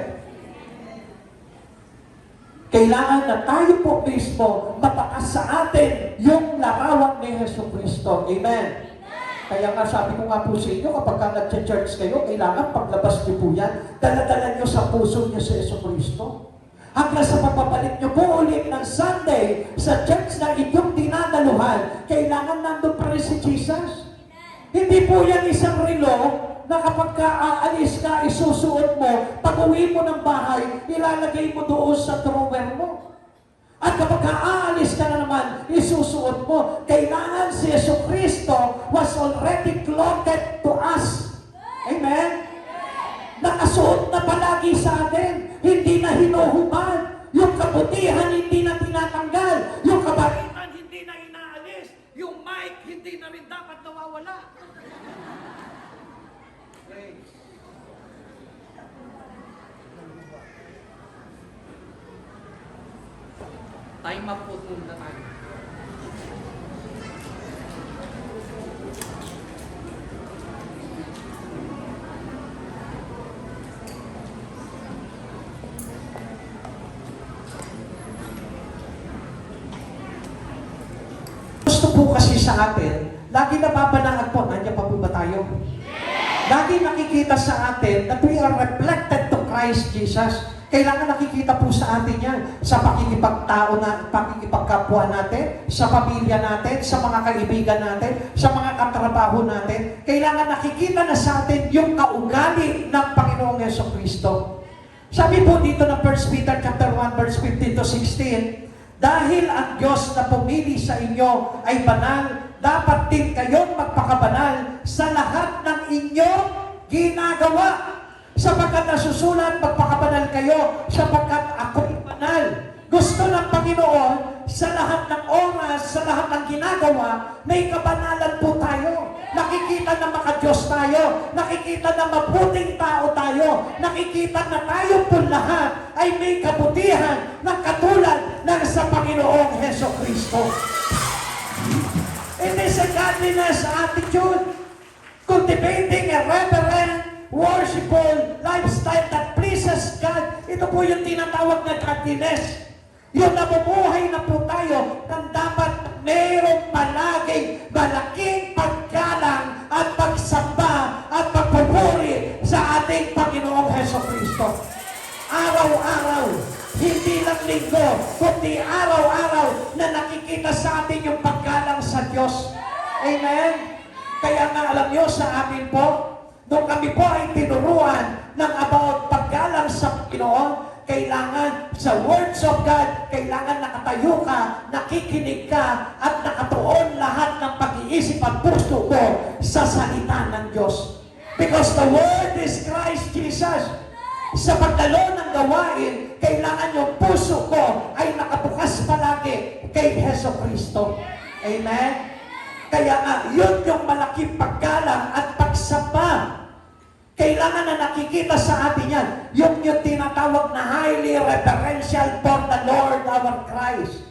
Kailangan na tayo po mismo matakas sa atin yung larawan ni Jesucristo. Amen? Kaya nga sabi ko nga po sa inyo, kapag ka nag-church kayo, kailangan paglabas niyo po yan, dala-dala niyo sa puso niyo si Jesucristo. Hanggang sa pagbabalik niyo po ulit ng Sunday sa church na inyong dinadaluhan, kailangan nandun pa rin si Jesus. Hindi po yan isang relo na kapag ka aalis ka, isusuot mo, pag-uwi mo ng bahay, ilalagay mo doon sa drawer mo. At kapag aalis ka na naman, isusuot mo. Kailangan si Jesucristo was already clothed to us. Amen? Nakasuot na palagi sa atin. Hindi na hinuhubad. Yung kabutihan hindi na tinatanggal. Yung kabaitan hindi na inaalis. Yung mic hindi na rin dapat nawawala. Okay. Time up po muna tayo. Gusto po kasi sa atin, lagi nababanaan po, nandiyan pa po ba tayo? Lagi nakikita sa atin that we are reflected to Christ Jesus. Kailangan nakikita po sa atin yan sa pakikipagtao na, pakikipagkapwa natin, sa pamilya natin, sa mga kaibigan natin, sa mga katrabaho natin. Kailangan nakikita na sa atin yung kaugali ng Panginoong Jesucristo. Sabi po dito ng 1 Peter chapter 1 verse 15 to 16, dahil ang Diyos na pumili sa inyo ay banal, dapat din kayong magpakabanal sa lahat ng inyong ginagawa. Sapagkat nasusulat, magpakabanal kayo, sapagkat ako'y banal. Gusto ng Panginoon, sa lahat ng oras, sa lahat ng ginagawa, may kabanalan po tayo. Nakikita na maka-Diyos tayo, nakikita na mabuting tao tayo, nakikita na tayo po lahat ay may kabutihan na katulad ng sa Panginoong Jesucristo. It is a godliness attitude, cultivating a reverent, worshipful lifestyle that pleases God. Ito po yung tinatawag na godliness. Yung nabubuhay na po tayo nang dapat mayroong palaging malaking paggalang at pagsamba at pagpupuri sa ating Panginoong Jesucristo. Araw-araw, hindi lang linggo, kundi araw-araw na nakikita sa atin yung paggalang sa Diyos. Amen? Kaya nga alam nyo sa amin po, nung kami po ay tinuruan ng about paggalang sa Panginoon, kailangan sa words of God, kailangan nakatayo ka, nakikinig ka, at nakatuon lahat ng pag-iisip at puso ko sa salita ng Diyos. Because the Word is Christ Jesus. Sa pagdalo ng gawain, kailangan yung puso ko ay nakabukas palagi kay Heso Kristo. Amen? Kaya nga, yun yung malaking paggalang at pagsamba. Kailangan na nakikita sa atin yan. Yung tinatawag na highly reverential for the Lord our Christ.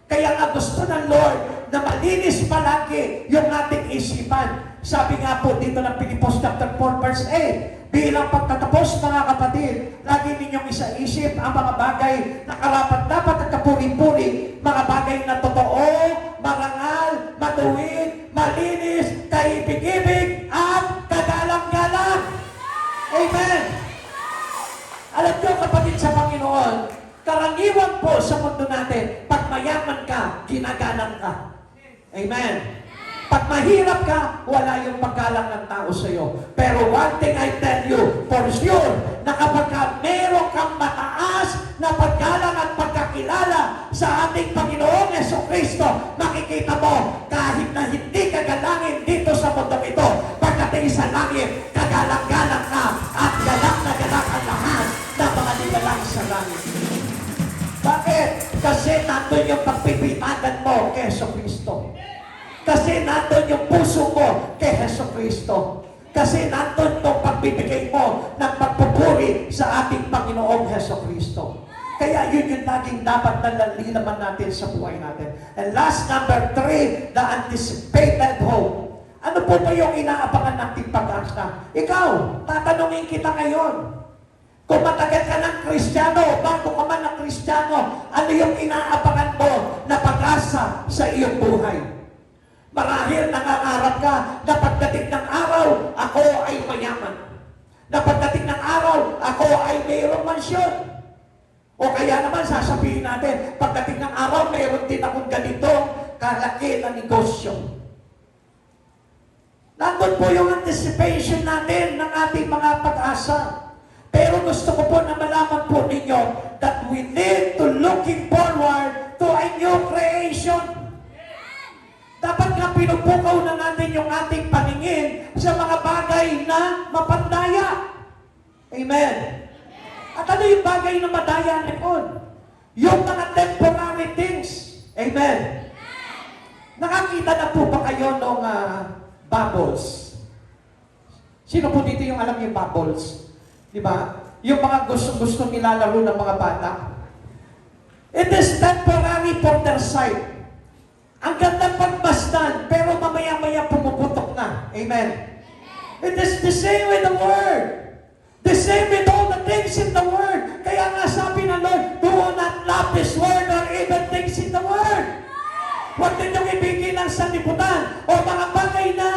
Kaya nga gusto ng Lord na malinis palagi yung ating isipan. Sabi nga po dito ng Pilipos chapter 4 verse 8, bilang pagtatapos mga kapatid, lagi ninyong isa-isip ang mga bagay na karapat-dapat at kapuri-puri, mga bagay na totoo, marangal, matuwid, malinis, kaibig-ibig, at kagalang-galang. Amen! Alam nyo kapatid sa Panginoon, karaniwan po sa mundo natin, pag mayaman ka, ginagalang ka. Amen! Pag mahirap ka, wala yung paggalang ng tao sa iyo. Pero one thing I tell you, for sure, na kapag meron kang mataas na paggalang at pagkakilala sa ating Panginoong Jesucristo, makikita mo, kahit na hindi ka galangin dito sa mundo ito, pagdating sa langit, kagalang-galang ka at galang na galang ang lahat na mga nilalang sa langit. Bakit? Kasi nandun yung pagpipitagan mo kay Jesucristo. Kasi nandun yung puso mo kay Jesucristo. Kasi nandun itong pagbibigay mo ng pagpupuri sa ating Panginoong Jesucristo. Kaya yun yung laging dapat nalalaman natin sa buhay natin. And last, number 3, the anticipated hope. Ano po ba yung inaabangan nating pag-asa? Ikaw, tatanungin kita ngayon. Kung matagal ka ng Kristiyano, bago ka man ng Kristiyano, ano yung inaabangan mo na pag-asa sa iyong buhay? Marahil nangangarap ka na pagdating ng araw, ako ay mayaman. Na pagdating ng araw, ako ay mayroong mansyon. O kaya naman sasabihin natin, pagdating ng araw, mayroon din akong ganitong kalaki na negosyo. Nandun po yung anticipation natin ng ating mga pag-asa. Pero gusto ko po na malaman po ninyo that we need to looking forward to a new creation. Dapat nga pinupukaw na natin yung ating paningin sa mga bagay na mapandaya. Amen. At ano yung bagay na madaya nipon? Yung mga temporary things. Amen. Nakakita na po ba kayo ng bubbles? Sino po dito yung alam yung bubbles? Di ba? Yung mga gusto nilalaro ng mga bata. It is temporary for their sight. Ang ganda pagmasdan, pero mamaya-maya pumuputok na. Amen. It is the same with the Word. The same with all the things in the Word. Kaya nga sabi ng Lord, do not love this Word or even things in the Word. Huwag ninyong ibigin ang sanlibutan o mga bagay na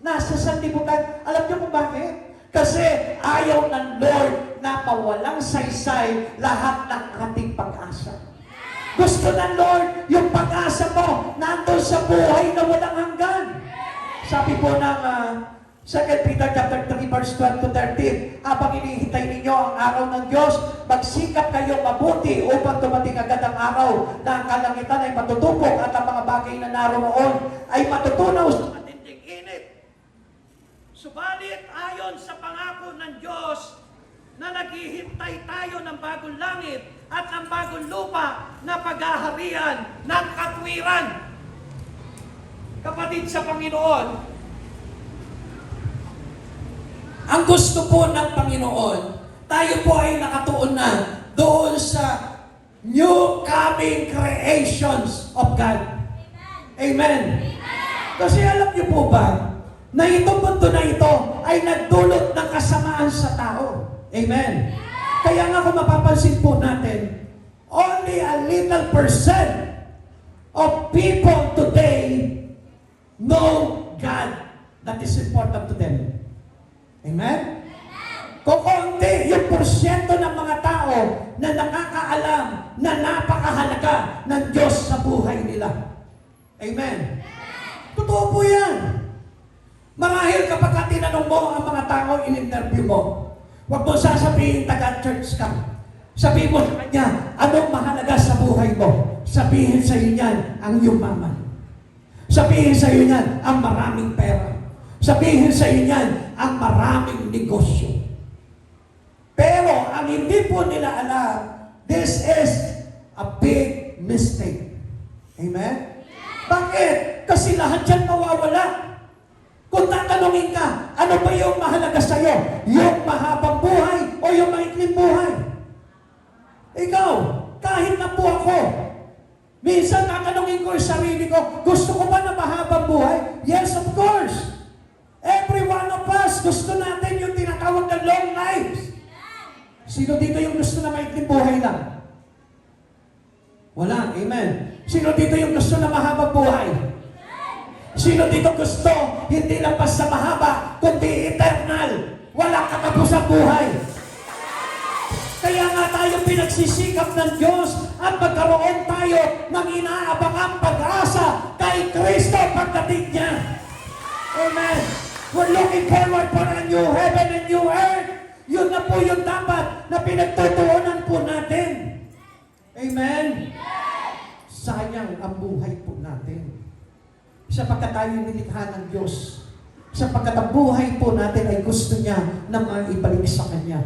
nasa sanlibutan. Alam niyo kung bakit? Kasi ayaw ng Lord na mawalang saysay lahat ng ating pag-asa. Gusto ng Lord yung pag-asa mo nandun sa buhay na walang hanggan. Sabi po ng 2 Peter chapter 3 verse 12 to 13, habang hinihintay ninyo ang araw ng Diyos, magsikap kayong mabuti upang dumating agad ang araw na ang kalangitan ay matutupok at ang mga bagay na naroon ay matutunaw sa matinding init. Subalit ayon sa pangako ng Diyos na naghihintay tayo ng bagong langit at ng bagong lupa na paghaharian ng katwiran. Kapatid sa Panginoon, ang gusto po ng Panginoon, tayo po ay nakatuon na doon sa new coming creations of God. Amen. Kasi alam niyo po ba, na itong mundo na ito ay nagdulot ng kasamaan sa tao. Amen. Kaya nga kung mapapansin po natin, only a little percent of people today know God that is important to them. Amen? Kung konti yung porsyento ng mga tao na nakakaalam na napakahalaga ng Diyos sa buhay nila. Amen? Totoo po yan. Marahil kapag tinanong mo ang mga tao in-interview mo, huwag mo sasabihin taga-church ka. Sabihin mo sa kanya, anong mahalaga sa buhay mo? Sabihin sa iyo niyan, ang yumaman. Sabihin sa iyo niyan, ang maraming pera. Sabihin sa iyo niyan, ang maraming negosyo. Pero ang hindi po nila alam, this is a big mistake. Amen? Bakit? Kasi lahat yan mawawala. Kung tatanungin ka, ano ba yung mahalaga sa iyo? Yung mahabang buhay o yung maikling buhay? Ikaw, kahit na po ako, minsan tatanungin ko yung sarili ko, gusto ko ba na mahabang buhay? Yes, of course. Every one of us, gusto natin yung tinatawag na long lives. Sino dito yung gusto na maikling buhay lang? Wala, amen. Sino dito yung gusto na mahabang buhay? Sino dito gusto, hindi lang basta mahaba, kundi eternal, walang katapusang buhay? Kaya nga tayo pinagsisikap ng Diyos at magkaroon tayo ng inaabangang pag-asa kay Kristo pagdating niya. Amen. We're looking forward for a new heaven and new earth. Yun na po yung dapat na pinagtutuunan po natin. Amen. Sayang ang buhay po natin. Sapagkat tayo nilikha ng Diyos. Sapagkat ang buhay po natin ay gusto niya na maibalik sa Kanya.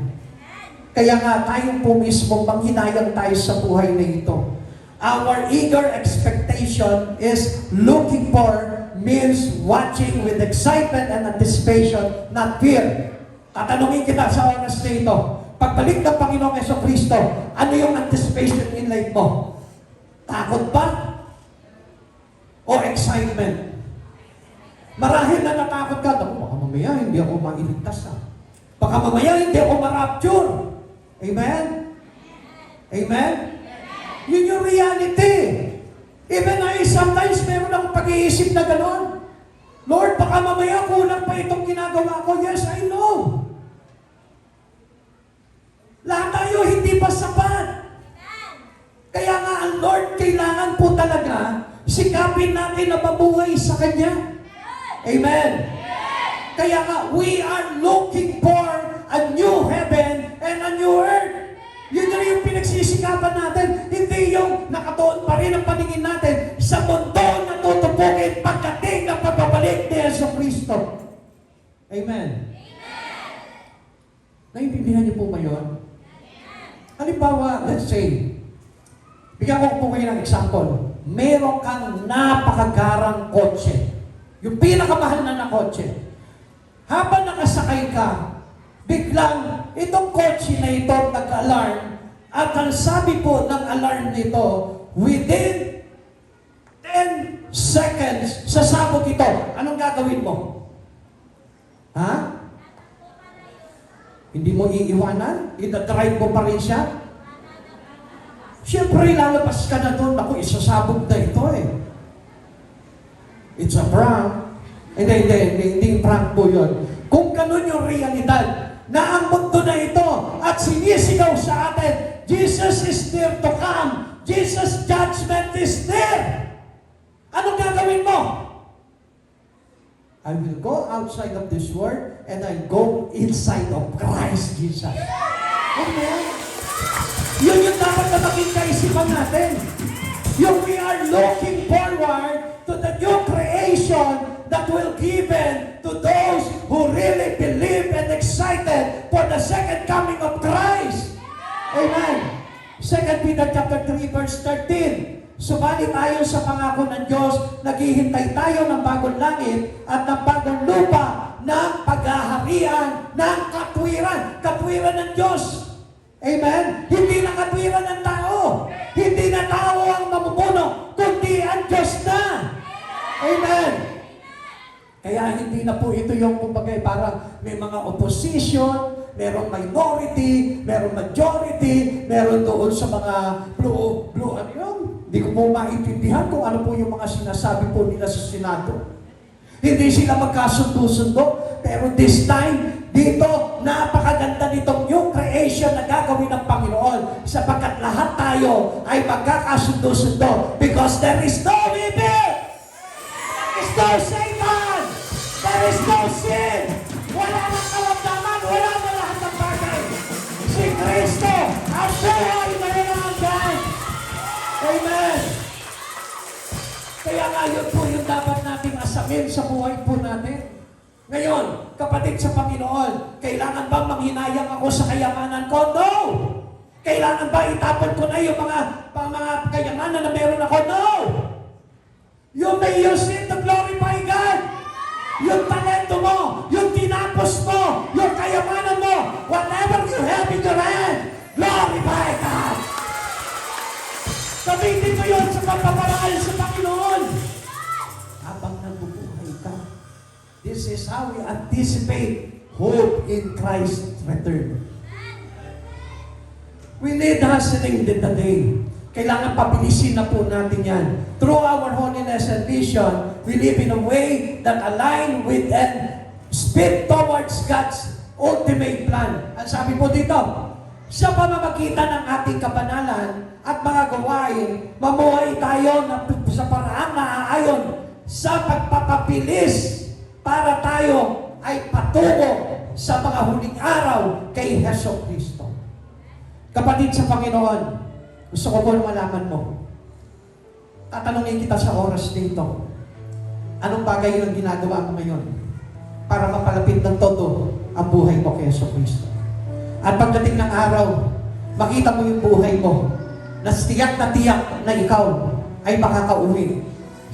Kaya nga tayo po mismo manghinayang tayo sa buhay na ito. Our eager expectation is looking for means watching with excitement and anticipation, not fear. Tatanungin kita sa oras na ito, pagbalik ng Panginoong Jesucristo, ano yung anticipation in life mo? Takot ba? O excitement? Marahil na natakot ka, baka mamaya hindi ako mailigtas. Baka mamaya hindi ako ma-rapture. Amen? Amen? Yun yung reality. Even I sometimes meron akong pag-iisip na gano'n. Lord, baka mamaya kulang pa itong ginagawa ko. Yes, I know. Lahat tayo hindi pa sapat. Kaya nga ang Lord kailangan po talaga sikapin natin na mabuhay sa Kanya. Amen. Kaya nga, we are looking for a new heaven and a new earth. Yun na yung pinagsisikapan natin. Hindi yung nakatuon pa rin ang paningin natin sa mundo na tutupukin pagdating ng pagbabalik ni Jesucristo. Amen. Naiintindihan niyo po ba yun? Halimbawa, let's say, bigyan ko po kayo ng example. Meron kang napakagarang kotse. Yung pinakamahal na kotse. Habang nakasakay ka, biglang itong kotse na ito nag-alarm at ang sabi po ng alarm nito, within 10 seconds, sasabog ito. Anong gagawin mo? Ha? Hindi mo iiwanan? Ita-drive mo pa rin siya? Siyempre, lalabas ka na doon. Ako, isasabog na ito eh. It's a prank. Hindi prank po yun. Kung ganun yung realidad, na ang mundo na ito at sinisigaw sa atin, Jesus is near to come. Jesus' judgment is near. Anong gagawin mo? I will go outside of this world and I go inside of Christ Jesus. Amen? Yun yung dapat na maging kaisipan natin. Yung we are looking forward to the new creation that will given to those who really believe and excited for the second coming of Christ. Amen. 2 Peter chapter 3 verse 13. Subalit ayon sa pangako ng Diyos, naghihintay tayo ng bagong langit at ng bagong lupa ng paghaharian ng katwiran. Katwiran ng Diyos. Amen? Hindi na katwiran ng tao. Hindi na tao ang mamumuno, kundi ang Diyos na. Amen? Kaya hindi na po ito yung kumbaga parang may mga opposition, merong minority, merong majority, meron doon sa mga blue, ano yun? Hindi ko po maintindihan kung ano po yung mga sinasabi po nila sa Senado. Hindi sila magkasundo-sundo, pero this time, dito, napakaganda nitong new creation na gagawin ng Panginoon sapagkat lahat tayo ay magkakasundo-sundo because there is no evil! There is no Satan! There is no sin! Wala nang kalamdaman! Wala na lahat ng bagay! Si Kristo ang buhay na nilanggan! Amen! Kaya nga yun po yung dapat nating asamin sa buhay po natin. Ngayon, kapatid sa Panginoon, kailangan bang manghinayang ako sa kayamanan ko? No! Kailangan ba itapon ko na yung mga kayamanan na meron ako? No! You may use it to glorify God. Yung talento mo, yung tinapos mo, yung kayamanan mo, whatever you have in your hand, glorify God. Gamitin mo yun sa pagpaparangal sa Panginoon. Habang nabubuhay ka, this is how we anticipate hope in Christ's return. We need hastening the day. Kailangan pabilisin na po natin yan. Through our holiness and vision, we live in a way that align with and speed towards God's ultimate plan. Ang sabi po dito, sa pamamagitan ng ating kabanalan at mga gawain, mamuhay tayo sa paraang naaayon sa pagpapabilis para tayo ay patungo sa mga huling araw kay Heso Kristo. Kapatid sa Panginoon, gusto ko po malaman mo. Tatanungin kita sa oras dito. Anong bagay yung ginagawa mo ngayon para mapalapit ng todo ang buhay mo kay Yesu Cristo? At pagdating ng araw, makita mo yung buhay mo na tiyak na ikaw ay makakauwi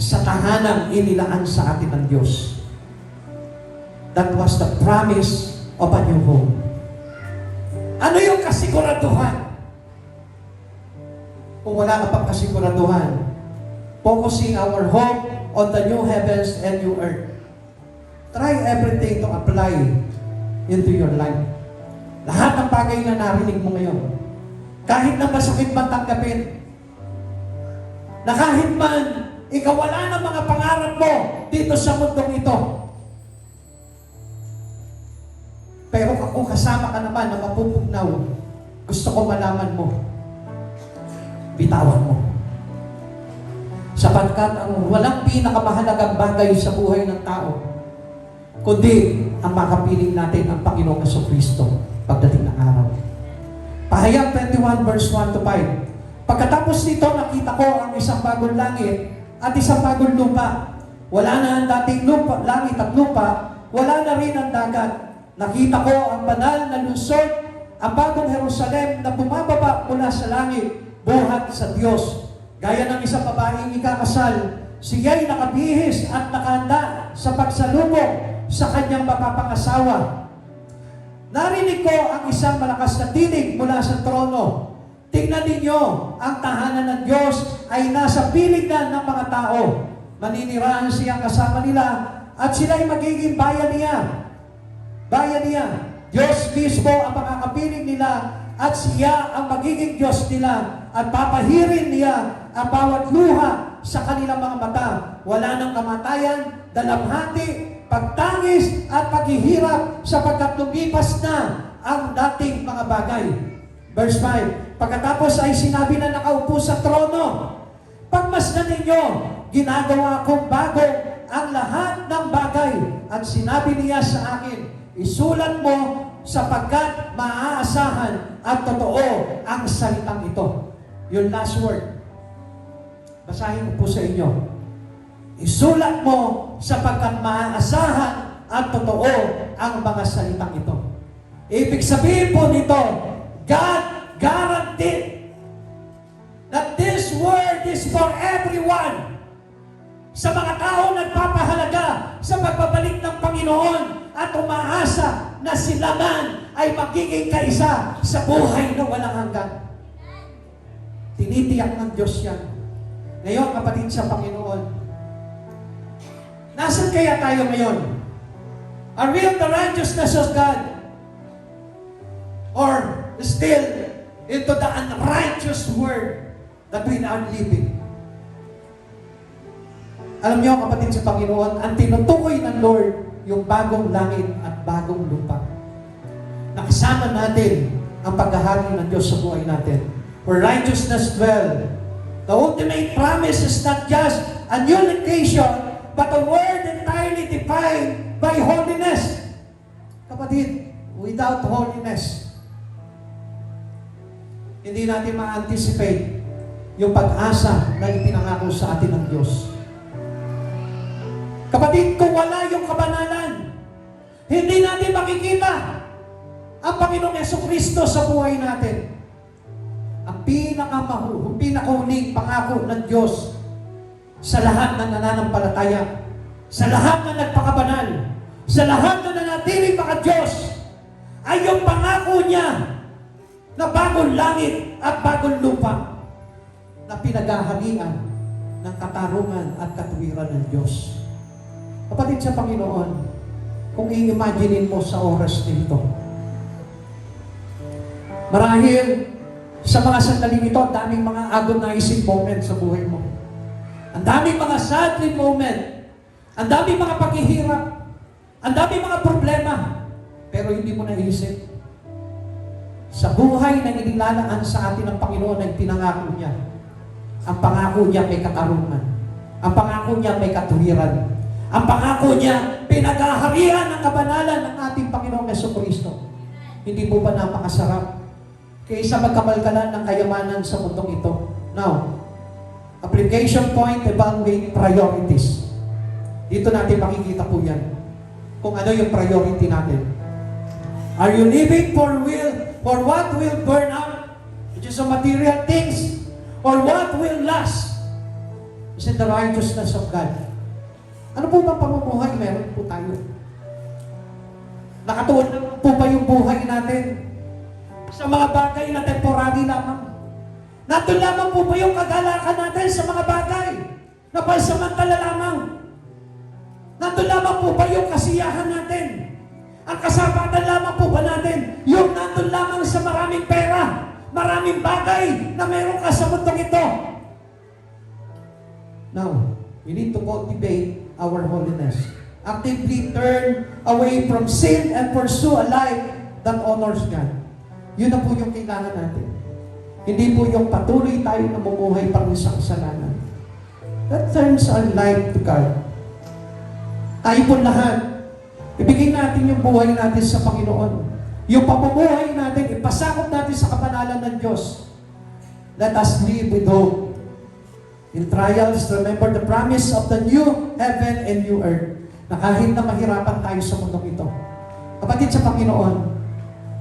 sa tahanang inilaan sa atin ng Diyos. That was the promise of a new home. Ano yung kasiguraduhan? Kung wala ka pang kasiguraduhan, focusing our hope on the new heavens and new earth. Try everything to apply into your life. Lahat ng bagay na narinig mo ngayon, kahit na masakit man tanggapin, na kahit man ikaw wala ng mga pangarap mo dito sa mundong ito, pero kung kasama ka naman na mapupugnaw, gusto ko malaman mo, bitawan mo. Sapagkat ang walang pinakamahalagang bagay sa buhay ng tao, kundi ang makapiling natin ang Panginoong Jesucristo pagdating ng araw. Pahayag 21 verse 1 to 5. Pagkatapos nito, nakita ko ang isang bagong langit at isang bagong lupa. Wala na ang dating lupa, langit at lupa, wala na rin ang dagat. Nakita ko ang banal na lungsod, ang bagong Jerusalem na bumababa mula sa langit, buhat sa Diyos. Gaya ng isang babaeng ikakasal, siya'y nakabihis at nakahanda sa pagsalubong sa kanyang mapapangasawa. Narinig ko ang isang malakas na tinig mula sa trono. Tingnan ninyo, ang tahanan ng Diyos ay nasa piling na ng mga tao. Maninirahan siya kasama nila at sila'y magiging bayan niya. Bayan niya. Diyos mismo ang makakapiling nila at siya ang magiging Diyos nila at papahirin niya ang bawat luha sa kanilang mga mata. Wala nang kamatayan, dalamhati, pagtangis at paghihirap sapagkat lumipas na ang dating mga bagay. Verse 5, pagkatapos ay sinabi na nakaupo sa trono, pagmasdan ninyo, ginagawa kong bago ang lahat ng bagay. At sinabi niya sa akin, isulat mo sapagkat maaasahan at totoo ang salitang ito. Yung last word. Basahin ko po sa inyo. Isulat mo sapagkat maaasahan at totoo ang mga salitang ito. Ibig sabihin po nito, God guaranteed that this word is for everyone. Sa mga tao nagpapahalaga sa pagbabalik ng Panginoon at umaasa na sila man ay magiging kaisa sa buhay na walang hanggan. Tinitiyak ng Diyos yan. Ngayon, kapatid sa Panginoon, nasaan kaya tayo ngayon? Are we on the righteousness of God? Or still into the unrighteous word that we are living? Alam niyo, kapatid sa Panginoon, ang tinutukoy ng Lord, yung bagong langit at bagong lupa. Nakasama natin ang paghahari ng Diyos sa buhay natin. Where righteousness dwell. The ultimate promise is not just a new location, but a word entirely defined by holiness. Kapatid, without holiness, hindi natin ma-anticipate yung pag-asa na ipinangako sa atin ng Diyos. Kapatid, kung wala yung kabanalan, hindi natin makikita ang Panginoong Jesucristo sa buhay natin. Ang pinakahuling pangako ng Diyos sa lahat ng nananampalataya, sa lahat ng nagpakabanal, sa lahat ng nanatiling mga Diyos, ay yung pangako niya na bagong langit at bagong lupa na pinaghaharian ng katarungan at katuwiran ng Diyos. Kapatid sa Panginoon, kung i-imaginein mo sa oras nito, marahil sa mga sandaling ito, ang daming mga agonizing moment sa buhay mo. Ang daming mga sadly moment. Ang daming mga paghihirap. Ang daming mga problema. Pero hindi mo naisip. Sa buhay na inilalaan sa atin ng Panginoon ay pinangako niya. Ang pangako niya may katarungan. Ang pangako niya may katuwiran. Ang pangako niya, pinaghaharian ng kabanalan ng ating Panginoong Jesucristo. Hindi po ba napakasarap? Kaysa magkamalkalan ng kayamanan sa mundong ito. Now, application point, evaluate priorities. Dito natin makikita po yan. Kung ano yung priority natin. Are you living for what will burn out? Which is the material things. Or what will last? Is in the righteousness of God. Ano po bang pamumuhay meron po tayo? Nakatuon na po ba yung buhay natin sa mga bagay na temporary lamang? Nandun lamang po ba yung kagalakan natin sa mga bagay na pansamantala lamang? Nandun lamang po ba yung kasiyahan natin? Ang kasabatan lamang po ba natin? Yung nandun lamang sa maraming pera, maraming bagay na meron ka sa mundong ito? Now, we need to cultivate our holiness. Actively turn away from sin and pursue a life that honors God. Yun na po yung kailangan natin. Hindi po yung patuloy tayo na bumuhay pa rin sa kasalanan. That turns our life to God. Tayo po lahat, Ibigay natin yung buhay natin sa Panginoon. Yung pamumuhay natin, ipasakop natin sa kapanalan ng Diyos. Let us live with hope. In trials, remember the promise of the new heaven and new earth. Na kahit na mahirapan tayo sa mundong ito. Kapatid sa Panginoon,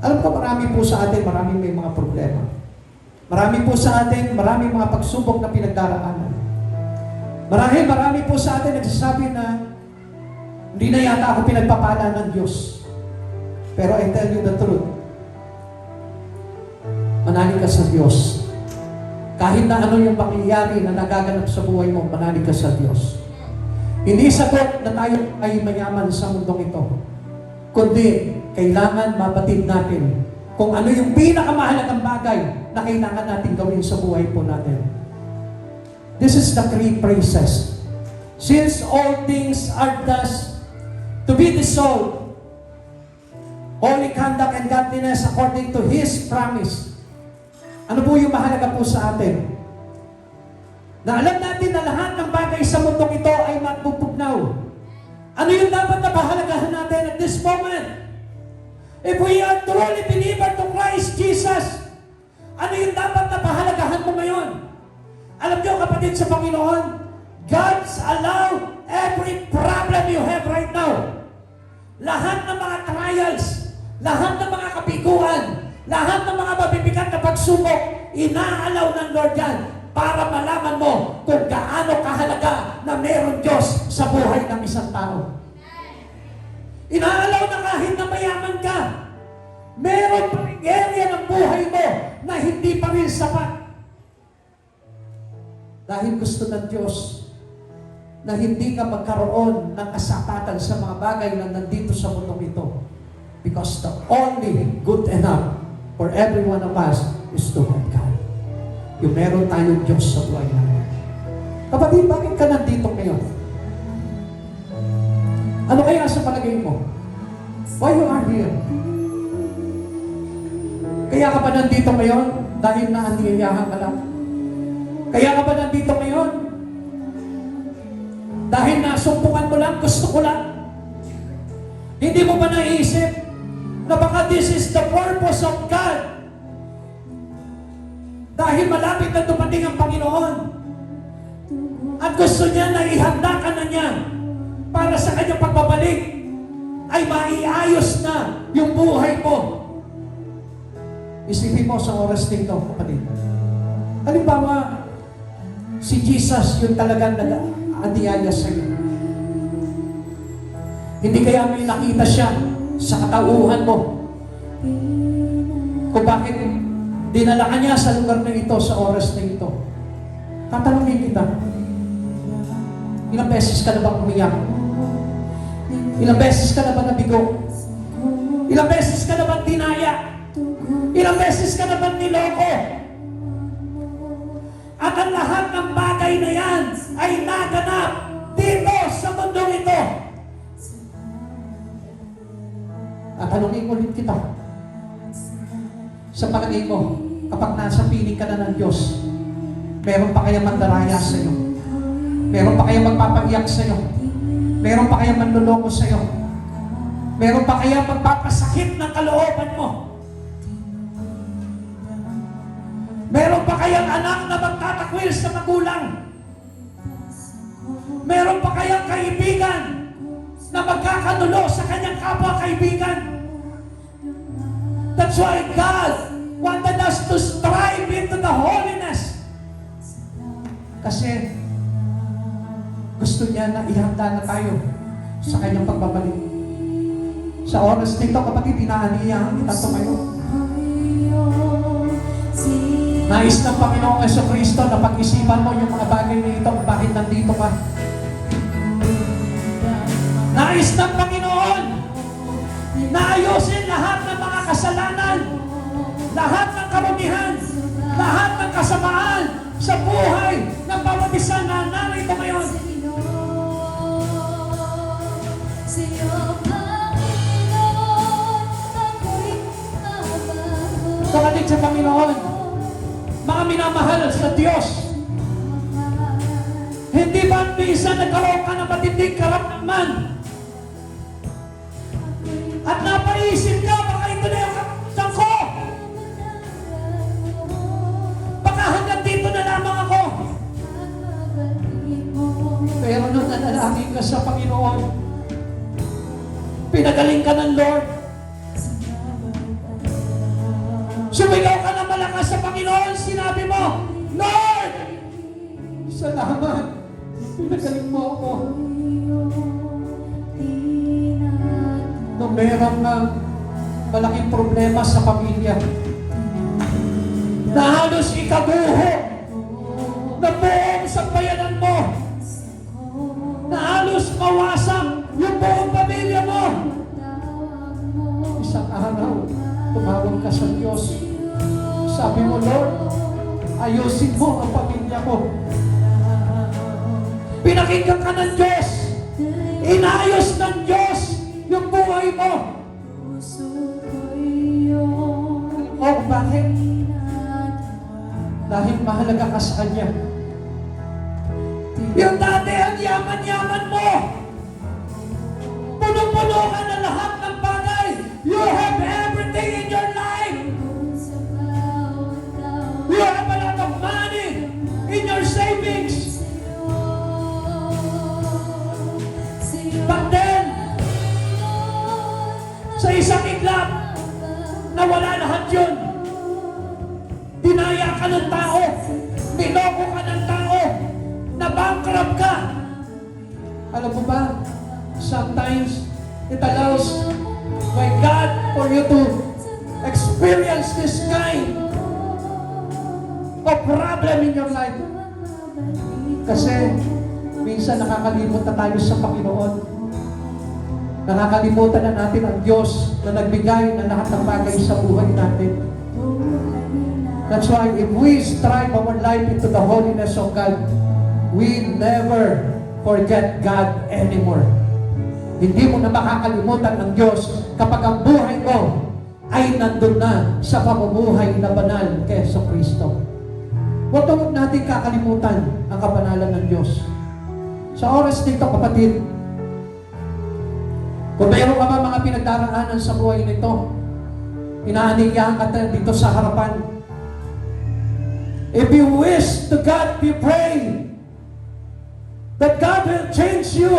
alam ko marami po sa atin, maraming may mga problema. Marami po sa atin, maraming mga pagsubok na pinagdaraanan. Marami po sa atin nagsasabi na hindi na yata ako pinagpapala ng Diyos. Pero I tell you the truth, manalig ka sa Diyos. Kahit na ano yung pangyayari na nagaganap sa buhay mo, manalig ka sa Diyos. Hindi sagot na tayo ay mayaman sa mundong ito. Kundi, kailangan mabatid natin kung ano yung pinakamahalagang bagay na kailangan natin gawin sa buhay po natin. This is the three praises. Since all things are thus to be dissolved, holy conduct and godliness according to His promise. Ano po yung mahalaga po sa atin? Na alam natin na lahat ng bagay sa mundong ito ay magpupugnaw. Ano yung dapat na pahalagahan natin at this moment? If we are truly believer to Christ Jesus, ano yung dapat na pahalagahan mo ngayon? Alam niyo kapatid sa Panginoon, God's allow every problem you have right now. Lahat ng mga trials, lahat ng mga kabiguan, lahat ng mga mabibigat na pagsubok, inaalaw ng Lord yan para malaman mo kung gaano kahalaga na meron Diyos sa buhay ng isang tao. Inaalaw na kahit na mayaman ka, meron pa rin area ng buhay mo na hindi pa rin sapat. Dahil gusto ng Diyos na hindi ka magkaroon ng kasapatan sa mga bagay na nandito sa mundong ito. Because the only good enough for every one of us is to have God. Yung meron tayong Diyos sa buhay natin. Kapatid, bakit ka nandito ngayon? Ano kaya sa palagay mo? Why you are here? Kaya ka ba nandito ngayon? Dahil naandiyayahan ka lang? Kaya ka ba nandito ngayon? Dahil nasumpukan mo lang, gusto ko lang? Hindi mo ba naisip na baka this is the purpose of God? Dahil malapit na dumating ang Panginoon. At gusto niya na ihanda ka na niya para sa kanyang pagbabalik ay maiayos na yung buhay mo. Isipin mo sa oras nito, kapatid. Halimbawa, si Jesus yung talagang nag-aantiyaya sa iyo. Hindi kaya may nakita siya sa katauhan mo kung bakit dinala ka niya sa lugar na ito, sa oras na ito. Tatanungin kita, ilang beses ka na ba umiyak? Ilang beses ka na ba nabigo? Ilang beses ka na ba tinaya? Ilang beses ka na ba niloko? At ang lahat ng bagay na yan ay naganap dito sa mundong ito. At tanungin ulit kita, sa palagay mo, kapag nasa piling ka na ng Diyos, meron pa kayang mandaraya sa iyo? Meron pa kayang magpapaiyak sa iyo? Meron pa kayang manluloko sa iyo? Meron pa kayang magpapasakit ng kalooban mo? Meron pa kayang anak na magtatakwil sa magulang? Meron pa kayang kaibigan na magkakanulo sa kanyang kapwa-kaibigan? That's why God wanted us to strive into the holiness. Kasi gusto niya na ihanda na tayo sa kanyang pagbabalik. Sa oras nito, kapatid, inaaniyahan kita tumayo. Nais ng Panginoong Jesucristo na pag-isipan mo yung mga bagay na ito, bakit nandito ka. Nais ng Panginoon na ayusin lahat ng mga kasalanan, lahat ng karumihan, lahat ng kasamaan sa buhay ng bawat isa na narito ngayon. Kapatid sa Panginoon, mga minamahal sa Diyos, hindi ba minsan nagkaroon ka ng matinding karamdaman At napaisip ka, baka ito na yung kapatang ko. Baka hanggang dito na lamang ako. Pero nung nanalangin ka sa Panginoon, pinagaling ka ng Lord. Sumigaw ka na malakas sa Panginoon, sinabi mo, Lord! Salamat! Pinagaling mo ako. Nung meron kang malaking problema sa pamilya, na halos ikaguho na buong sambayanan mo, na halos mawasak yung buong pamilya mo. Isang araw, tumawag ka sa Diyos. Sabi mo, Lord, ayusin mo ang pamilya ko. Pinakinggan ka ng Diyos. Inayos ng Diyos yung buhay mo. Alam mo kung bakit? Dahil mahalaga ka sa Kanya. Yung dati ang yaman-yaman mo, puno-puno ka na lahat ng bagay. You have everything in your life. You have a lot of money in your savings. But then, sa isang iglap, nawala lahat yun. Dinaya ka ng tao, niloko ka ng tao, na-bankrupt ka. Alam mo ba, sometimes it allows by God for you to experience this kind of problem in your life. Kasi minsan nakakalimot na tayo sa Panginoon. Nakakalimutan na natin ang Diyos na nagbigay ng lahat ng bagay sa buhay natin. That's why if we strive our life into the holiness of God, we never forget God anymore. Hindi mo na makakalimutan ng Diyos kapag ang buhay mo ay nandun na sa pamumuhay na banal kay Kristo. Huwag natin kakalimutan ang kabanalan ng Diyos. Sa oras nito, kapatid, kung mayroon ka ba mga pinagdaraanan sa buhay nito, inaaniyahan ka dito sa harapan. If you wish to God, be praying that God will change you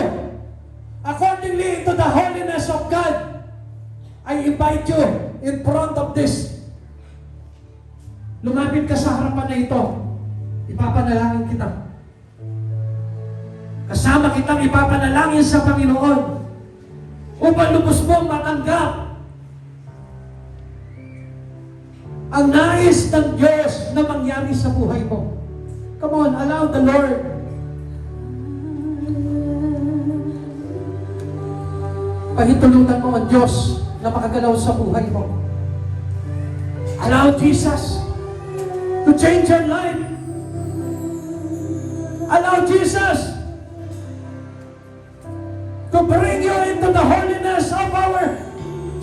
accordingly to the holiness of God. I invite you in front of this. Lumapit ka sa harapan na ito. Ipapanalangin kita. Kasama kitang ipapanalangin sa Panginoon upang lubos mong matanggap ang nais ng Diyos na mangyari sa buhay mo. Come on, allow the Lord. Pahintulutan mo ang Diyos na makagalaw sa buhay mo. Allow Jesus to change your life. Allow Jesus to bring you into the holiness of our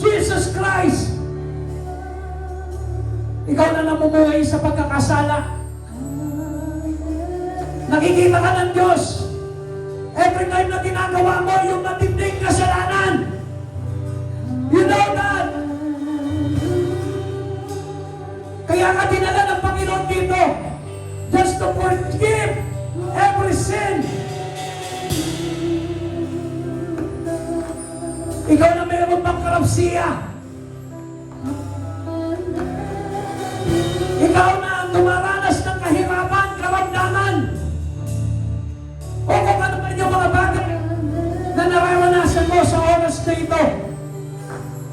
Jesus Christ. Ikaw na namumuhay sa pagkakasala. Nakikita ka ng Diyos. Every time na ginagawa mo yung matinding kasalanan. You know that. Kaya ka dinala ng Panginoon dito just to forgive every sin. Ikaw na mayroon pang karapsiya. Ikaw na ang dumaranas ng kahirapan, karamdaman. O kung ano man yung mga bagay na nararanasan mo sa oras na ito,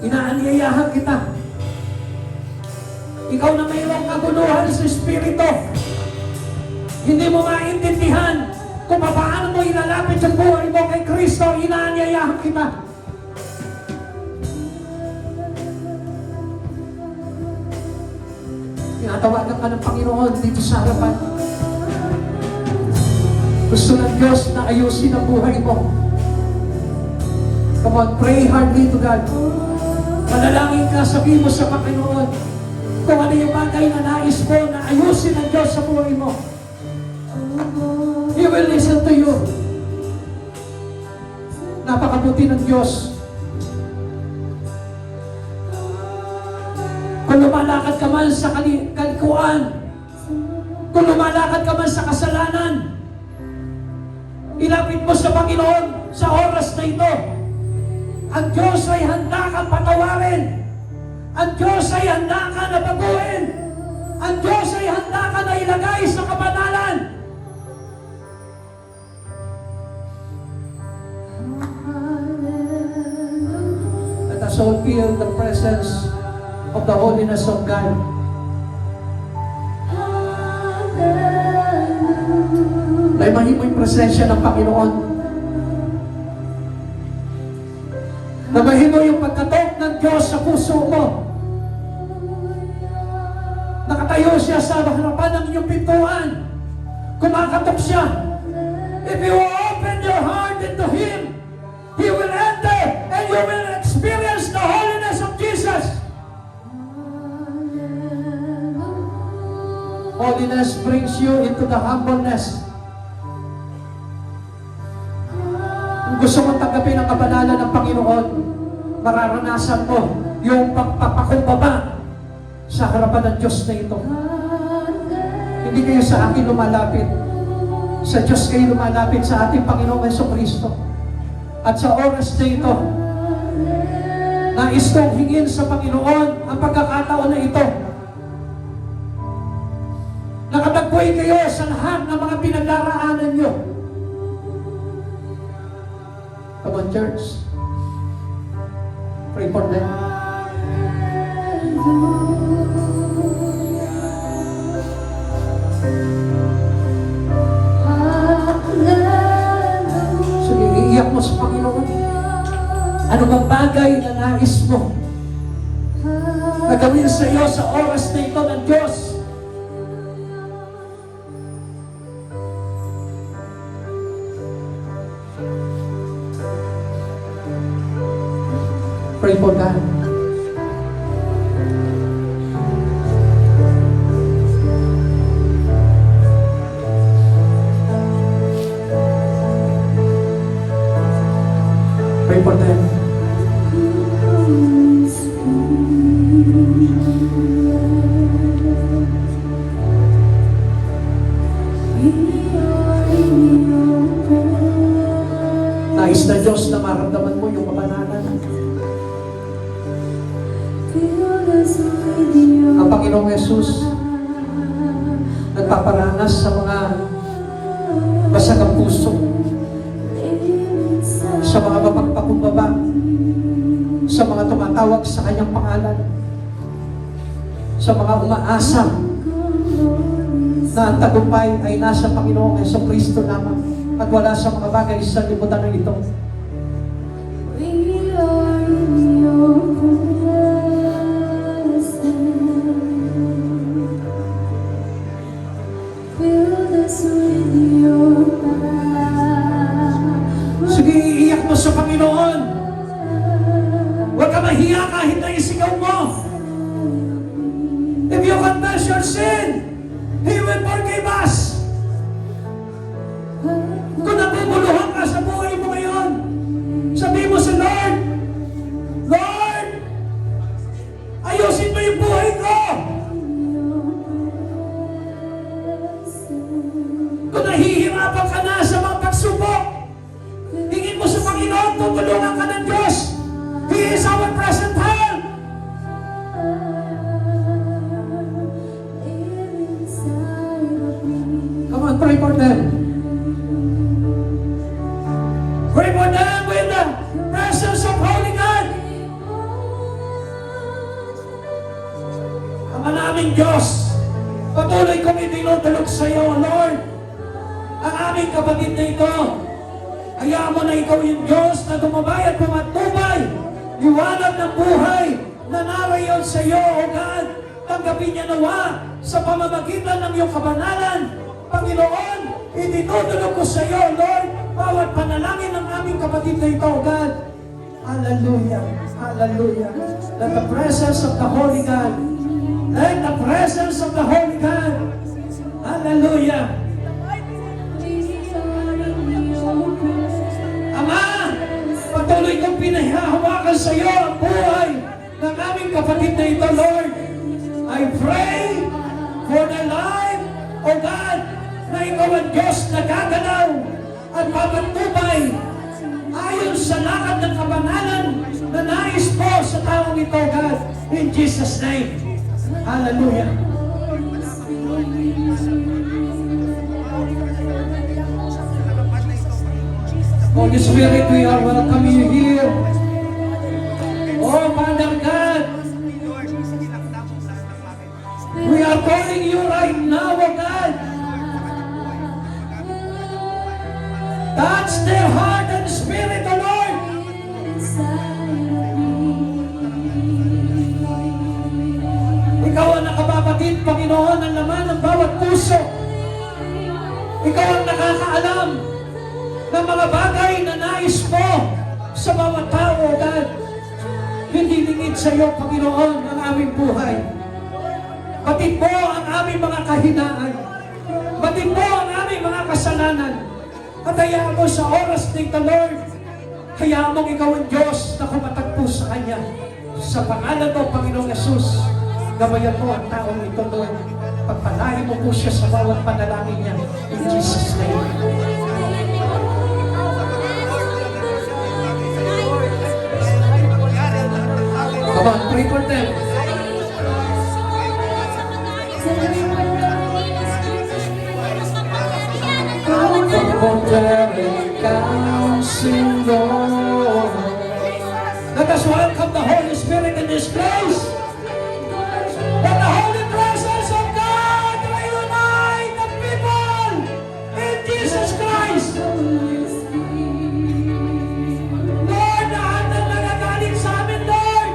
inaanyayahan kita. Ikaw na mayroong kaguluhan sa Espiritu. Hindi mo maintindihan kung paano mo ilalapit sa buhay mo kay Kristo, inaanyayahan kita. Tinatawagan ka ng Panginoon dito sa harapan. Gusto ng Diyos na ayusin ang buhay mo. Come on, pray hardly to God. Manalangin ka, sabihin mo sa Panginoon kung ano yung bagay na nais mo na ayusin ng Diyos sa buhay mo. He will listen to you. Napakabuti ng Diyos. lumalakad ka man sa kalikuan, kung lumalakad ka man sa kasalanan, ilapit mo sa Panginoon sa oras na ito. Ang Diyos ay handa kang patawarin. Ang Diyos ay handa ka na baguhin. Ang Diyos ay handa ka na ilagay sa kabanalan. Let us all feel the presence of the holiness of God. Dahil mo yung presensya ng Panginoon. Damahin mo yung pagkatok ng Diyos sa puso mo. Nakatayo siya sa harapan ng inyong pintuan. Kumakatok siya. If you open your heart into Him, He will enter and you will experience the holiness of Jesus. Holiness brings you into the humbleness. Kung gusto mong tanggapin ang kabanalan ng Panginoon, mararanasan mo yung pagpapakumbaba sa harapan ng Diyos na ito. Hindi kayo sa akin lumalapit. Sa Diyos kayo lumalapit, sa ating Panginoong Jesucristo. At sa oras na ito, nais kong hingin sa Panginoon ang pagkakataon na ito. Nakatagpuin kayo sa lahat ng mga pinagdaraanan nyo. Come on, church. Pray for them. Sige, iiyak mo sa Panginoon. Ano bang bagay na nais mo na gawin sa iyo sa oras na ito ng Diyos? Pray for God. Pray for them. Nais na Diyos na maramdaman mo yung kabanalan. Ang Panginoong Yesus nagpaparanas sa mga basagang puso, sa mga mapagpakumbaba, sa mga tumatawag sa Kanyang pangalan, sa mga umaasa na ang tagumpay ay nasa Panginoong Jesucristo lamang at wala sa mga bagay sa libutan na ito. Sige, iiyak mo sa Panginoon. Huwag ka mahiya kahit na isigaw mo. If you confess your sin, He will forgive us. Kung nabubuluhan ka sa buhay mo ngayon, sabihin mo sa Lord, Lord, ayusin mo yung buhay ko. Kung nahihirapan ka na sa mga pagsubok, hingin mo sa Panginoon, tutulungan ka ng Diyos. He is our present help. Come on, pray for them. Pray for them with the presence of Holy God. Ama naming Diyos, patuloy kong itinutulog sa iyo, Lord, ang aming kapatid na ito. Hayaan mo na ikaw yung Diyos na tumabay at pumatubay, liwanag ng buhay na narayon sa iyo, O God. Tanggapin niya nawa sa pamamagitan ng iyong kabanalan. Panginoon, itinutulog ko sa iyo, Lord, bawat panalangin ng aming kapatid na ito, O God. Hallelujah, hallelujah. Let the presence of the Holy God, let the presence of the Holy God, hallelujah. Ama, patuloy kong pinahahawakan sa iyo ang buhay ng aming kapatid na ito, Lord. I pray for the life, O God, na ikaw ang Diyos na gagalaw at papatubay ayon sa lakad ng kabanalan na nais mo sa taong ito, God, in Jesus' name. Hallelujah. Holy Spirit, we are welcoming you here. Oh, Father God, we are calling you right now, oh God. Touch their heart and spirit, oh Lord. Ikaw ang nakababatid, Panginoon, ang laman ng bawat puso. Ikaw ang nakakaalam ng mga bagay na nais mo sa bawat tao, oh God. Hindi lingid sa iyo, Panginoon, ang aming buhay. Batid mo ang aming mga kahinaan. Batid mo ang aming mga kasalanan. At hayaan mo sa oras nito, Lord, hayaan mong ikaw ang Diyos na kumatagpo sa Kanya. Sa pangalan mo, Panginoong Yesus, gabayan mo ang taong ito, Lord. Pagpalain mo po siya sa bawat panalangin niya. In Jesus' name. Come on, pray for them. Let us welcome the Holy Spirit in this place. Let the Holy Presence of God reunite the people in Jesus Christ. Lord, lahat ng nagagaling sa amin, Lord,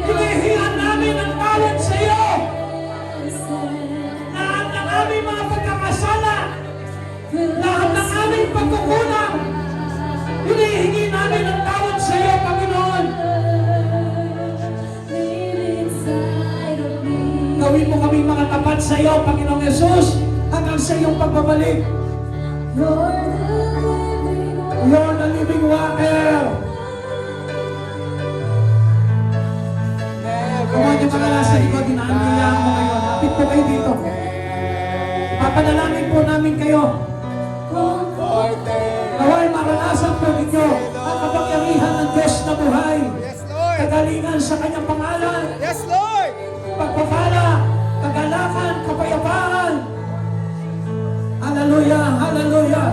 hinihiyan namin ang tawad sa iyo. Lahat ng aming mga pagkakasala, lahat ng aming pagkukulang, hinihingi namin ang tawad sa iyo, Panginoon. Gawin mo kami mga tapat sa iyo, Panginoong Yesus, hanggang sa iyong pagbabalik. You're the living water. Kumain yung mga nasa likod, inaanyayahan mo ngayon. Lapit po kayo dito. Papanalangin po namin kayo. Naway maranasan po ninyo ang kapangyarihan ng Diyos na buhay. Kagalingan sa kanyang pangalan. Yes, Lord! Pagpapala, kagalakan, kapayapaan. Hallelujah, hallelujah.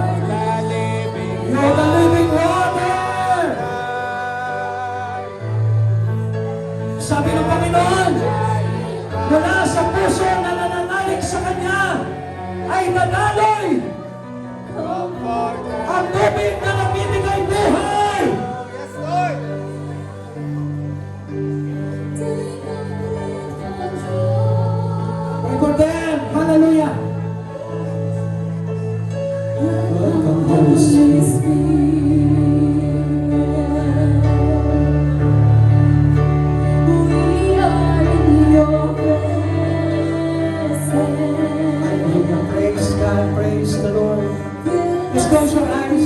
You're the living water. Sabi ng Panginoon, mula sa puso na nananalig sa Kanya ay nadaloy ang tubig na nagbibigay buhay. Yes, Lord! Pray for them. Hallelujah. Welcome, Holy Spirit. Hallelujah. Praise God. Praise the Lord. Just close your eyes.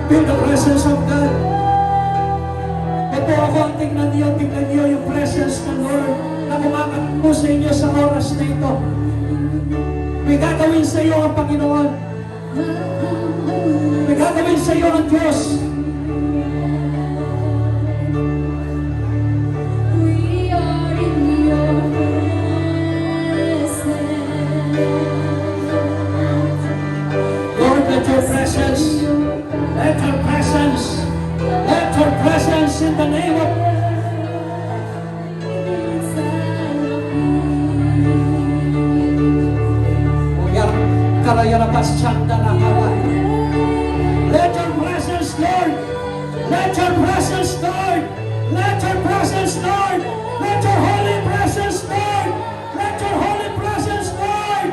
Feel the presence of God. Ito ako ang tingnan niyo yung presence ng Lord na kumakat po sa inyo sa oras na ito. May gagawin sa iyo ang Panginoon. May gagawin sa iyo ang Diyos. Lord, let your presence in the name of Let your presence, Lord. Let your presence, Lord. Let your presence, Lord. Let your holy presence, Lord. Let your holy presence, Lord.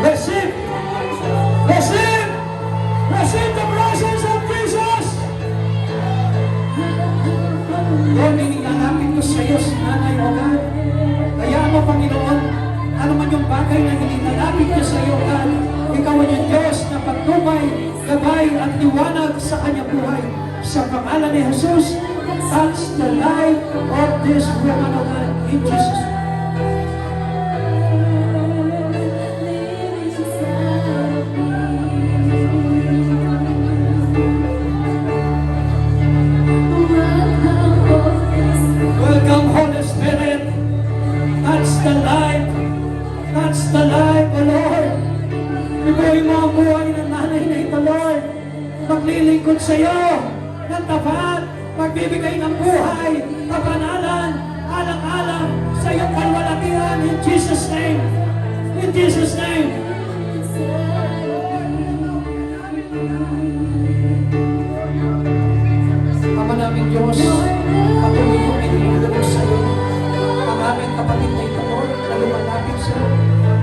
Receive. Receive. Receive the presence of Jesus. Lord, nilalapit ko sa iyo si Nanay Ogan. Kaya mo, Panginoon, ano man yung bagay na nilalapit ko sa iyo, God, Ikaw ang yung Diyos na pagtumay, gabay at liwanag sa kanyang buhay. Sa pangalan ni Jesus, touch the life of this woman of God in Jesus' name. Welcome, Holy Spirit. Touch the life. Touch the life, O Lord. Ibuhay mo ang buhay ng nanay na ito, Lord. Maglilingkod sa iyo ng tapat, magbibigay ng buhay, kapanalan, alang-alang sa iyong kalwalatian in Jesus' name. In Jesus' name. Ama namin Diyos, patuloy kong inilulog sa iyo ang aming kapatid na ito, Lord, na lumalapit sa iyo.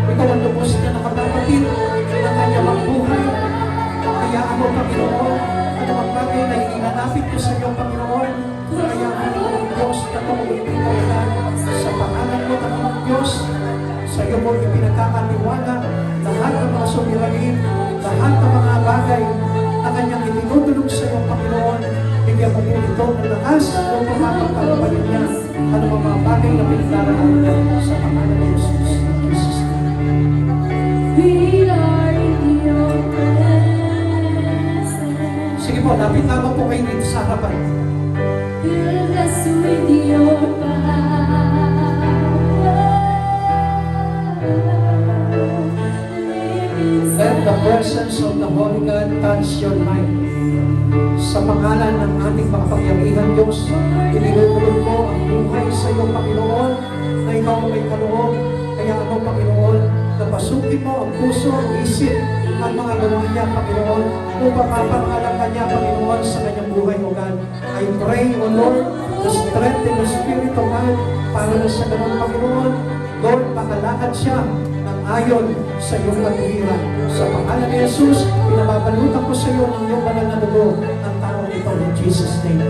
Ikaw ang lubos na nakapapatid ng kanyang mga buhay. Hayaan mo, Panginoon, ano ang bagay na ilalapit ko sa iyo, Panginoon. Hayaan mo, Diyos, na tumulong sa pangalan mo, Panginoon Diyos. Sa iyo mo ipinagkakatiwala lahat ng mga suliranin, lahat ng mga bagay na kanyang itinutulog sa iyo, Panginoon. Bigyan mo po ito ng lakas o pumapagpapalit niya ano ang mga bagay na pinagdaraan niya sa pangalan ni Jesus. In Jesus' name. We are in your presence. Sige po, lapit lamang po kayo dito sa harapan. Fill us with your power. Let the presence of the Holy God touch your mind. Sa pangalan ng ating makapangyarihan Diyos, inilulog ko ang buhay sa iyo, Panginoon, na ikaw may kaloob. Kaya ano, Panginoon, na pasukin mo ang puso, ang isip, ang mga gawa niya, Panginoon, upang mapangalan ka niya, Panginoon, sa kanyang buhay, O God. I pray, O Lord, the strength in the Spirit of God, para na sa ganun, Panginoon, Lord, makalakad siya ng ayon sa iyong katuwiran. Sa pangalan ni Jesus, pinababalutan ko sa iyo ng iyong banal na dugo ng taong ito in Jesus' name.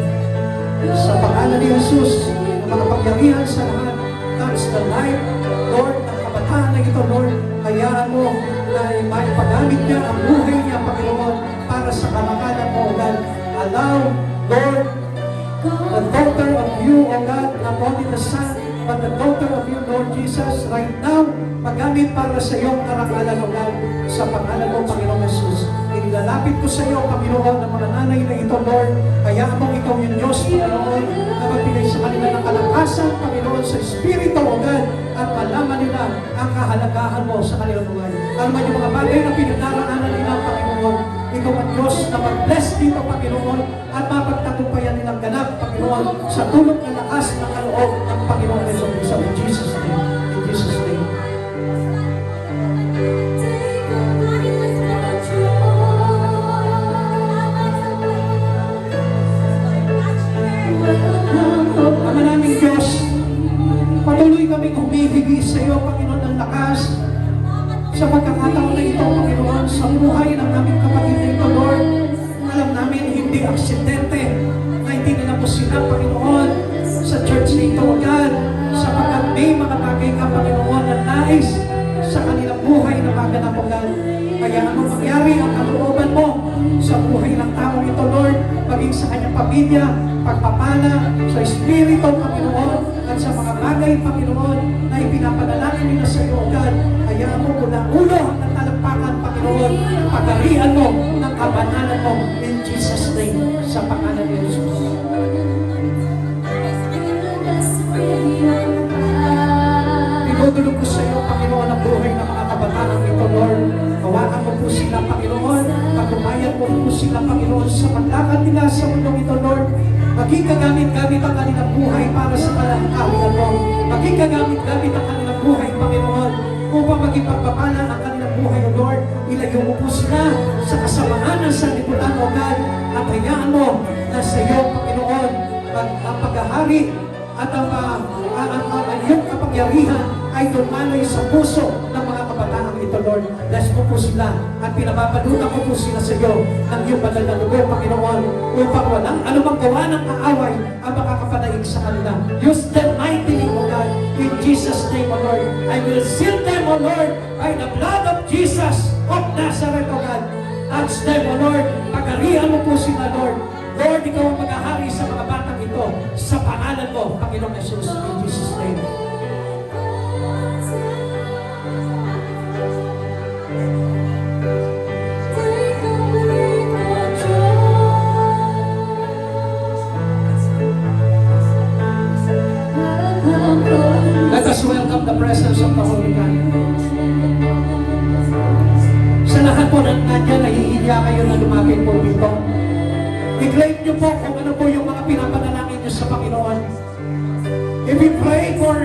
Sa pangalan ni Jesus, ang mga pangyarihan sa lahat, touch the life, Lord, ng kabataan na ito, Lord, hayaan mo na maipagamit niya ang buhay niya, Panginoon, para sa kamakalan mo, O God. Allow, Lord, the daughter of you, O God, not only the Son, but the daughter of you, Lord Jesus, right now, magamit para sa iyong karangalan, O God, sa pangalan mo, Panginoon Jesus. Inilalapit ko sa iyo, Panginoon, ng mga nanay na ito, Lord. Hayaan mong ikaw yung Diyos, Panginoon, na magbigay sa kanila ng kalakasan, Panginoon, sa Espiritu, O God, at malaman nila ang kahalagahan mo sa kanilang buhay. Alam mo yung mga bagay na pinagdaraanan nila, Panginoon, ikaw ang Diyos na mag-bless dito, Panginoon, at mapagtagumpayan nilang ganap, Panginoon, sa tulong ng lakas ng kaloob ng Panginoon Jesus. In Jesus' name. In Jesus' name. Ama naming Diyos, patuloy kaming humihigi sa iyo, Panginoon, ng lakas sa pagkakataon na ito, Panginoon, sa buhay ng aming kapatid na ito, Lord. Alam namin, hindi aksidente na itinala mo sila, Panginoon, sa church na ito, God, sapagkat may mga bagay ka, Panginoon, na nais sa kanilang buhay na maganap, God. Kaya ano mangyari ang kalooban mo sa buhay ng taong ito, Lord, maging sa kanyang pamilya, pagpapala, sa Espiritu, Panginoon, at sa mga bagay, Panginoon, na ipinapanalangin nila sa iyo, God. Hayaan mo mula ulo hanggang talampakan, Panginoon, pagarihan mo ng kabanalan mo in Jesus' name, sa pangalan ni Jesus. Idudulog ko sa iyo, Panginoon, ang buhay ng mga kabataan ito, Lord. Hawakan mo po sila, Panginoon. Pagkumayan mo po sila, Panginoon, sa paglakad nila sa mundong ito, Lord. Maging kagamit-gamit ang kanilang buhay para sa kalangkawian mo. Maging kagamit-gamit ang kanilang buhay, Panginoon, upang maging pagpapala ang kanilang buhay, O Lord. Ilayo mo po sila sa kasamaan ng sanlibutan, O God, at hayaan mo na sa iyo, Panginoon, ang paghahari at ang iyong kapangyarihan ay dumaloy sa puso ng mga kapatid kabataang ito, Lord. Bless mo po sila at pinapapalunan ko po sila sa iyo ng iyong banal na dugo, Panginoon, upang walang anumang gawa ng kaaway ang makakapadaig sa kanila. Use them mightily, O God, in Jesus' name, O Lord. I will seal them, O Lord, by the blood of Jesus of Nazareth, O God. Touch them, O Lord. Pagarihan mo po sila, Lord. Lord, ikaw ang maghahari sa mga batang ito sa pangalan mo, Panginoong Jesus, in Jesus' name. Let us welcome the presence of the Holy God. Sa lahat po ng nandiyan, nahihiya kayo na lumapit po dito. I-claim nyo po kung ano po yung mga pinapanalangin nyo sa Panginoon. If you pray for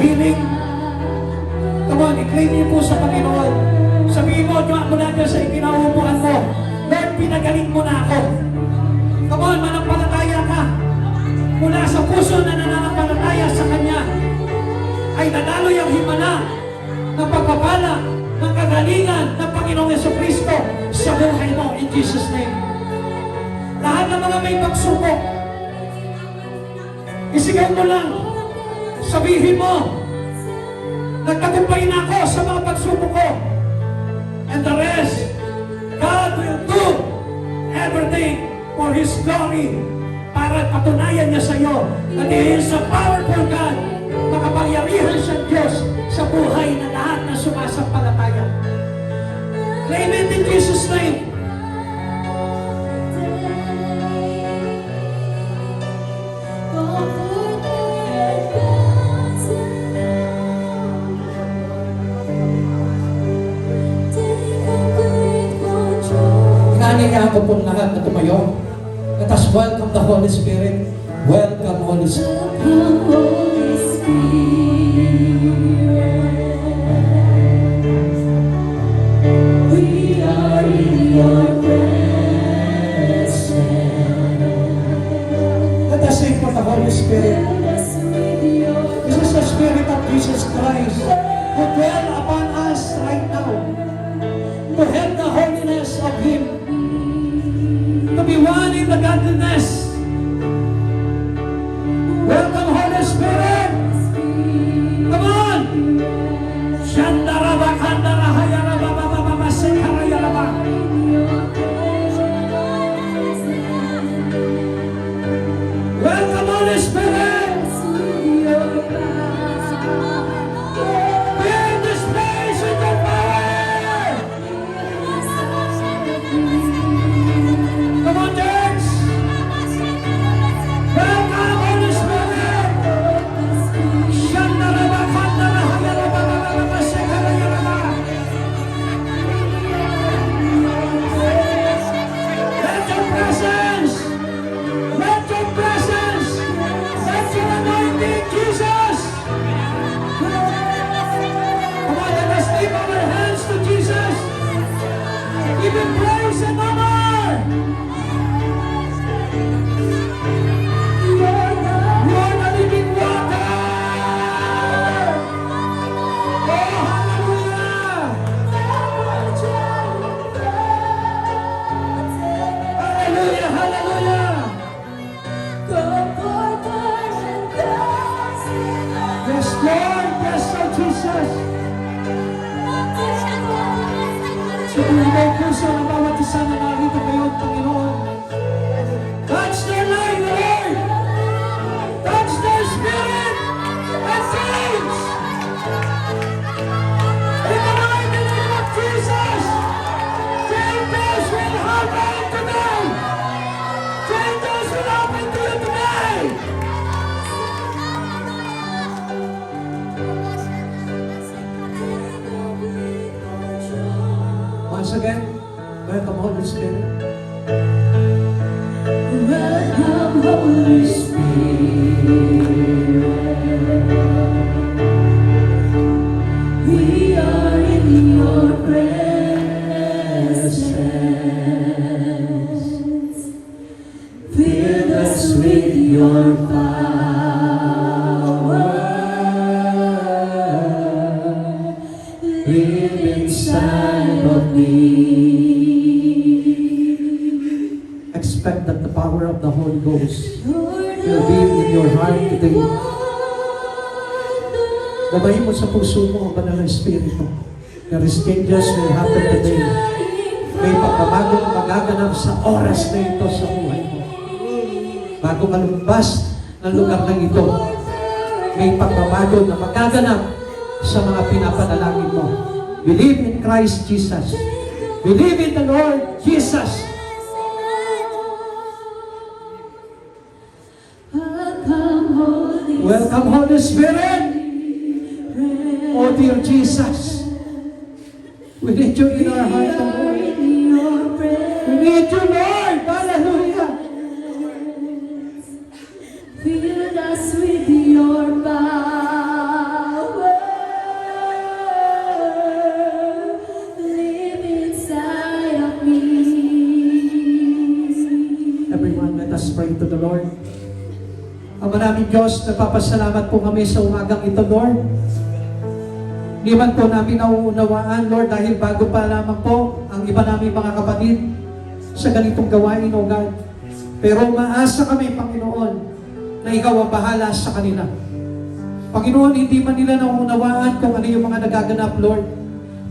healing, come on, i-claim nyo po sa Panginoon. Sabihin mo, diyan mo na dyan sa ikinaupuan mo, Lord, pinagaling mo na ako. Come on, manampalataya ka. Mula sa puso na nananampalataya sa Kanya, ay nadaloy ang himala ng pagpapala, ng kagalingan ng Panginoong Jesucristo sa buhay mo, in Jesus' name. Lahat ng mga may pagsubok, isigaw mo lang, sabihin mo, nagtagumpay na ako sa mga pagsubok ko. And the rest, God will do everything for His glory para patunayan niya sa iyo na He is a powerful God, makapangyarihan siyang Diyos sa buhay na lahat na sumasampalataya. Claim it in Jesus' name. Inanihan ko pong lahat na tumayo. Let us welcome the Holy Spirit. Welcome, Holy Spirit. We are in your presence. Let us sing for the Holy Spirit. This is the Spirit of Jesus Christ who dwell upon us right now to help the holiness of Him, to be one in the godliness. Welcome, Holy Spirit. Come on. Shandaraba kandara hayaraba baba baba sekarayaraba. Welcome, Holy Spirit. Be in this place with your power. Come on, church. Welcome, Holy Spirit. Shandaraba kandara hayaraba baba baba sekarayaraba. Let your presence, let your presence, let your anointing, Jesus. Come on, let us lift our hands to Jesus. Give Him praise and honor. You are the living water. Oh, hallelujah. Hallelujah, hallelujah. Yes, Lord, yes, Lord Jesus. Sa tunay puso ng bawat isa na narito ngayon, Panginoon. Touch their life, Lord. Touch their spirit and souls. In the mighty name of Jesus, changes will happen today. Changes will happen to you today. Once again, welcome, Holy Spirit. Welcome, Holy Spirit. We are in your presence. Fill us with your power Expect that the power of the Holy Ghost Lord, will be in your heart today. Gabahin mo sa puso mo ang banal na Espiritu. The changes will happen today. May pagbabago na magaganap sa oras na ito sa buhay mo. Bago ka lumabas ng lugar na ito, may pagbabago na magaganap sa mga pinapanalangin mo. Believe in Christ Jesus. Believe in the Lord Jesus. Welcome, Holy Spirit. Oh, dear Jesus. We need you in our heart, O Lord. We need you, Lord. Hallelujah. Fill us with your power. Live inside of me. Everyone, let us pray to the Lord. Ang maraming Diyos, nagpapasalamat po kami sa umagang ito, Lord. Di man po namin nauunawaan, Lord, dahil bago pa lamang po ang iba namin mga kapatid sa ganitong gawain, O God. Pero maasa kami, Panginoon, na Ikaw ang bahala sa kanila. Panginoon, hindi man nila nauunawaan kung ano yung mga nagaganap, Lord.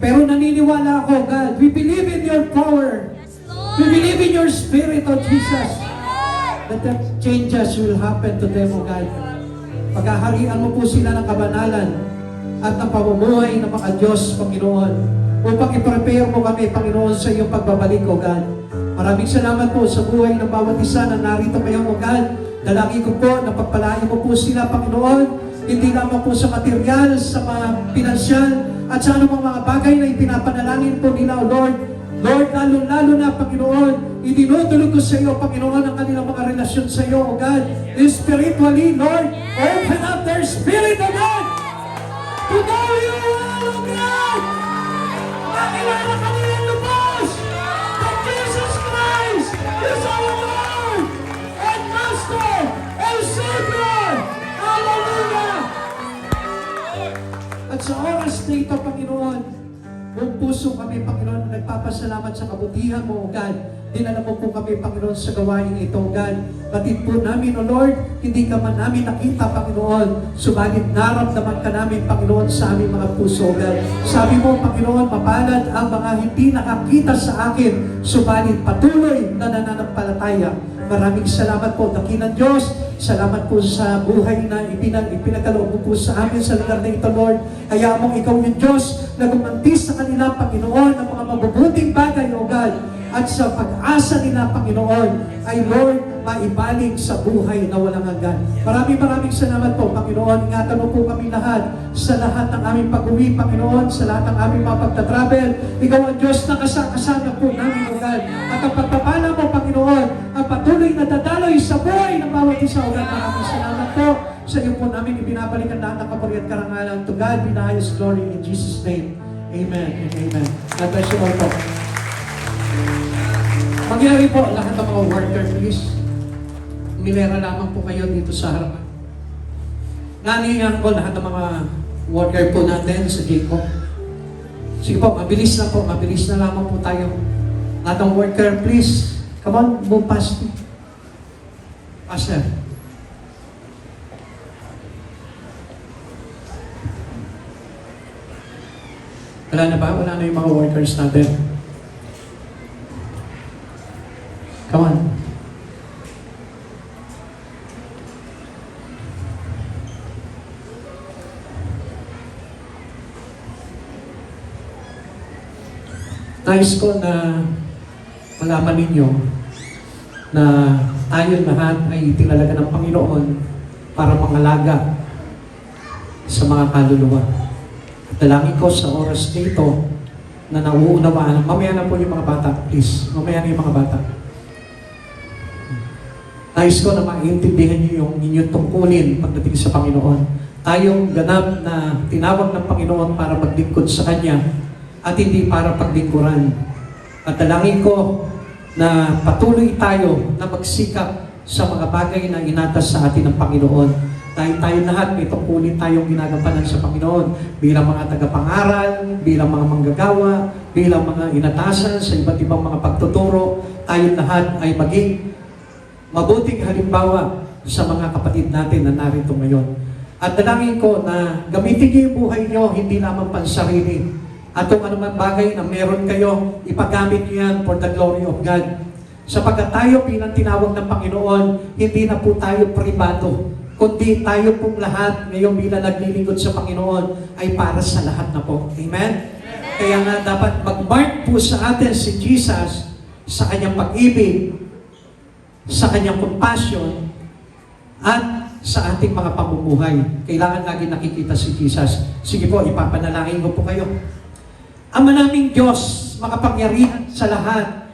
Pero naniniwala ako, God, we believe in your power. We believe in your Spirit, O Jesus. That the changes will happen to them, O God. Paghaharian mo po sila ng kabanalan at ng pamumuhay ng mga Diyos, Panginoon, upang i-prepare mo kami, Panginoon, sa iyong pagbabalik, O God. Maraming salamat po sa buhay ng bawat isa na narito ngayon, O God. Dalangin ko po na pagpalain mo po sila, Panginoon, hindi lamang po sa material, sa mga pinansyal, at sa anumang mga bagay na ipinapanalangin po nila, O Lord. Lord, lalo na, Panginoon, idinudulog ko sa iyo, Panginoon, ang kanilang mga relasyon sa iyo, O God. Spiritually, Lord, open up their spirit, O God, to know you, O God. Makilala kanilang lubos that Jesus Christ is our Lord and Master and Savior. Hallelujah! At sa oras na ito, Panginoon, buong puso kami, Panginoon, nagpapasalamat sa kabutihan mo, O God. Dinala mo po kami, Panginoon, sa gawain ito, O God. Batid po namin, O Lord, hindi ka man namin nakita, Panginoon, subalit naramdaman ka namin, Panginoon, sa aming mga puso, O God. Sabi mo, Panginoon, mapalad ang mga hindi nakakita sa akin, subalit patuloy na nananampalataya. Maraming salamat po, dakilang Diyos. Salamat po sa buhay na ipinagkaloob mo po sa amin sa lugar na ito, Lord. Kaya mong ikaw yung Diyos na gumantis sa kanila, Panginoon, ng mga mabubuting bagay, O God. At sa pag-asa nila, Panginoon, ay Lord, maibaling sa buhay na walang hanggan. Maraming salamat po, Panginoon. Ingatan mo po kami lahat sa lahat ng aming pag-uwi, Panginoon, sa lahat ng aming mga pagta-travel. Ikaw ang Diyos na kasama po namin, O God. At ang pagpapala mo, Panginoon, ang patuloy na dadaloy sa buhay ng bawat isa, O God. Maraming salamat po. Sa iyo po namin ibinabalik ang lahat ng kapuri at karangalan. To God be the highest glory in Jesus' name. Amen and amen. God bless you all po. Magyari po lahat ng mga worker, please. Milera lamang po kayo dito sa harapan. Nanihingan ko lahat ng mga worker po natin sa Jacob. Sige po, mabilis na lamang po tayo. Lahat ng worker, please. Come on, move past me. Pastor. Wala na ba? Wala na yung mga workers natin. Come on. Nais ko na malaman ninyo na tayo lahat ay itinalaga ng Panginoon para mangalaga sa mga kaluluwa. Dalangin ko sa oras nito na nauunawaan. Mamaya na po yung mga bata, please. Mamaya na yung mga bata. Nais ko na maintindihan niyo yung inyong tungkulin pagdating sa Panginoon. Tayong ganap na tinawag ng Panginoon para maglingkod sa Kanya at hindi para paglingkuran. At dalangin ko na patuloy tayo na magsikap sa mga bagay na inatas sa atin ng Panginoon. Dahil tayo lahat, may tungkulin tayong ginagampanan sa Panginoon bilang mga tagapangaral, bilang mga manggagawa, bilang mga inatasan sa iba't ibang mga pagtuturo, tayo lahat ay maging mabuting halimbawa sa mga kapatid natin na narito ngayon. At dalangin ko na gamitin niyo yung buhay niyo, hindi lamang pansarili. At kung anumang bagay na meron kayo, ipagamit niyo yan for the glory of God. Sapagkat tayo bilang tinawag ng Panginoon, hindi na po tayo pribado, kundi tayo pong lahat ngayon bilang naglilingkod sa Panginoon ay para sa lahat na po. Amen? Kaya nga dapat mag-mark po sa atin si Jesus sa kanyang pag-ibig, sa kanyang compassion, at sa ating mga pamumuhay. Kailangan lagi nakikita si Jesus. Sige po, ipapanalangin ko po kayo. Ama naming Diyos, makapangyarihan sa lahat,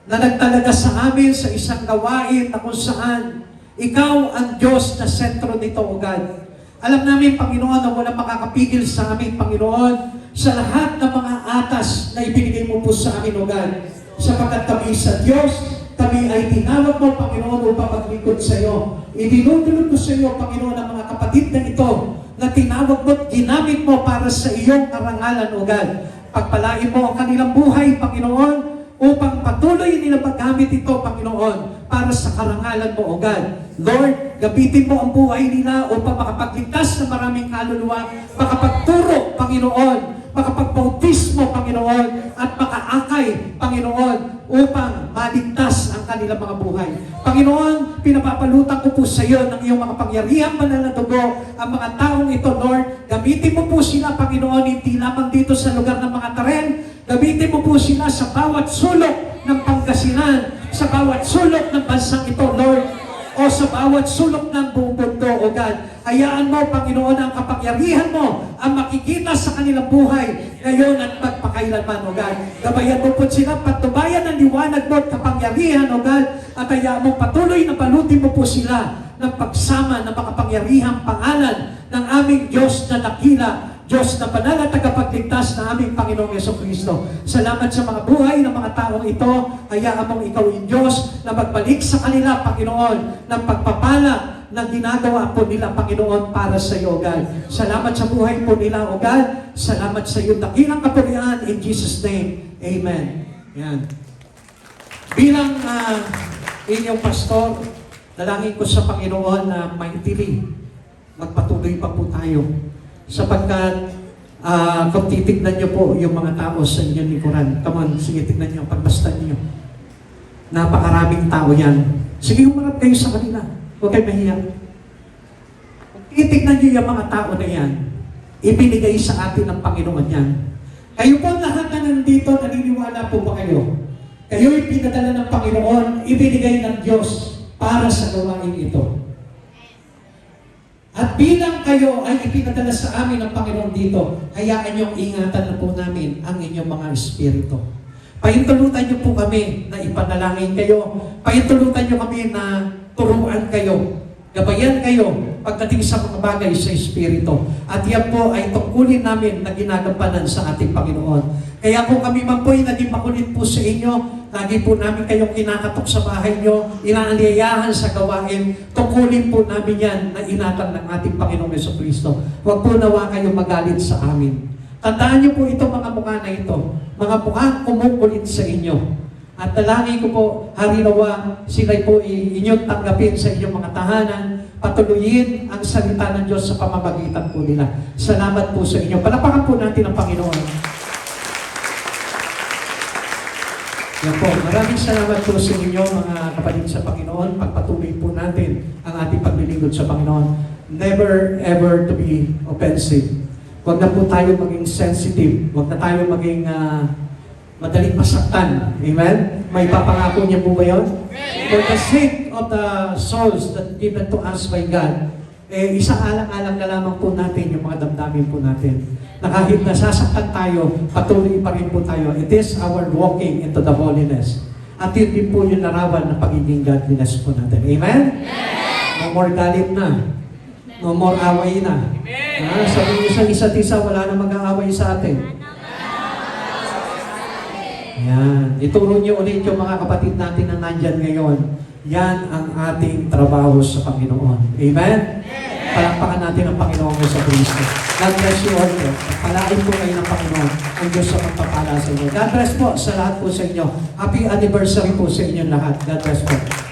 na nagtalaga sa amin sa isang gawain na kung saan Ikaw ang Diyos na sentro nito, O God. Alam namin, Panginoon, na walang makakapigil sa amin, Panginoon, sa lahat ng mga atas na ibinigay mo po sa amin, O God. Sapagkat kami sa Diyos, kami ay tinawag mo, Panginoon, upang maglingkod sa iyo. Idinudulog ko sa iyo, Panginoon, ang mga kapatid na ito, na tinawag mo at ginamit mo para sa iyong karangalan, O God. Pagpalain mo ang kanilang buhay, Panginoon, upang patuloy nila paggamit ito, Panginoon, para sa karangalan mo, O God. Lord, gabitin mo ang buhay nila upang makapagligtas ng maraming kaluluwa, makapagturo, Panginoon, makapagpautismo, Panginoon, at makaakay, Panginoon, upang maligtas ang kanilang mga buhay. Panginoon, pinapapalutang ko po sa iyo ng iyong mga pangyarihang banal na dugo ang mga taong ito, Lord. Gamitin mo po sila, Panginoon, hindi lamang dito sa lugar ng mga taren. Gamitin mo po sila sa bawat sulok ng Pangasinan, sa bawat sulok ng bansang ito, Lord, o sa bawat sulok ng buong mundo, O God. Hayaan mo, Panginoon, ang kapangyarihan mo ang makikita sa kanilang buhay ngayon at magpakailanman, O God. Gabayan mo po sila, patubayan ang liwanag mo at kapangyarihan, O God, at hayaan mo patuloy na balutin mo po sila ng pagsama ng makapangyarihang pangalan ng aming Diyos na dakila, Diyos na banal at tagapagligtas na aming Panginoong Yesukristo. Salamat sa mga buhay ng mga taong ito. Hayaan mong ikaw yung Diyos na magbalik sa kanila, Panginoon, ng pagpapala na ginagawa po nila, Panginoon, para sa iyo, God. Salamat sa buhay po nila, O God. Salamat sa iyong dakilang kapurihan. In Jesus' name, Amen. Yan. Bilang inyong pastor, dalangin ko sa Panginoon na maitili. Magpatuloy pa po tayo. Sapagkat kung titignan niyo po yung mga tao sa inyong likuran, come on, sige, tignan niyo, pagbastan niyo. Napakaraming tao yan. Sige, humarap kayo sa kanila. Huwag kayo mahiya. Kung titignan niyo yung mga tao na yan, ibinigay sa atin ng Panginoon yan. Kayo po lahat na nandito, naniniwala po ba kayo? Kayo'y pinadala ng Panginoon, ibinigay ng Diyos para sa gawain ito. At bilang kayo ay ipinadala sa amin ng Panginoon dito, hayaan niyong ingatan na po namin ang inyong mga espiritu. Pahintulutan niyo po kami na ipanalangin kayo. Pahintulutan niyo kami na turuan kayo. Gabayan kayo pagdating sa mga bagay sa espiritu. At yan po ay tungkulin namin na ginagampanan sa ating Panginoon. Kaya kung kami man po ay naging makulit po sa inyo, lagi po namin kayong kinakatok sa bahay nyo, inaaliyayahan sa gawain, tungkulin po namin yan na inatang ng ating Panginoong Yesukristo. Huwag po nawa kayong magalit sa amin. Tandaan niyo po itong mga mukha na ito, mga mukhang kumukulit sa inyo. At dalangin ko po, harinawa, sila'y po inyong tanggapin sa inyong mga tahanan, patuloyin ang salita ng Diyos sa pamamagitan po nila. Salamat po sa inyo. Palapakan po natin ang Panginoon. Yan po. Maraming salamat po sa inyo, mga kapatid sa Panginoon. Pagpatuloy po natin ang ating paglilingkod sa Panginoon. Never ever to be offensive. Huwag na po tayo maging sensitive. Huwag na tayo maging madaling masaktan. Amen? May papangako niya po ba yun? For the sake of the souls that given to us by God, isaalang-alang na lamang po natin yung mga damdamin po natin. Na kahit nasasaktan tayo, patuloy pa rin po tayo. It is our walking into the holiness. At yun din po yung larawan ng pagiging godliness po natin. Amen? No more galit na. No more away na. Sabi niyo sa isa't isa, wala na mag-aaway sa atin. Yan. Ituro niyo ulit yung mga kapatid natin na nandyan ngayon Yan ang ating trabaho sa Panginoon. Amen? Palakpakan natin ang Panginoon sa Kristo. God bless you all. Palain po kayo ng Panginoon. Ang Diyos sa pagpapala sa inyo. God bless po sa lahat po sa inyo. Happy anniversary po sa inyong lahat. God bless po.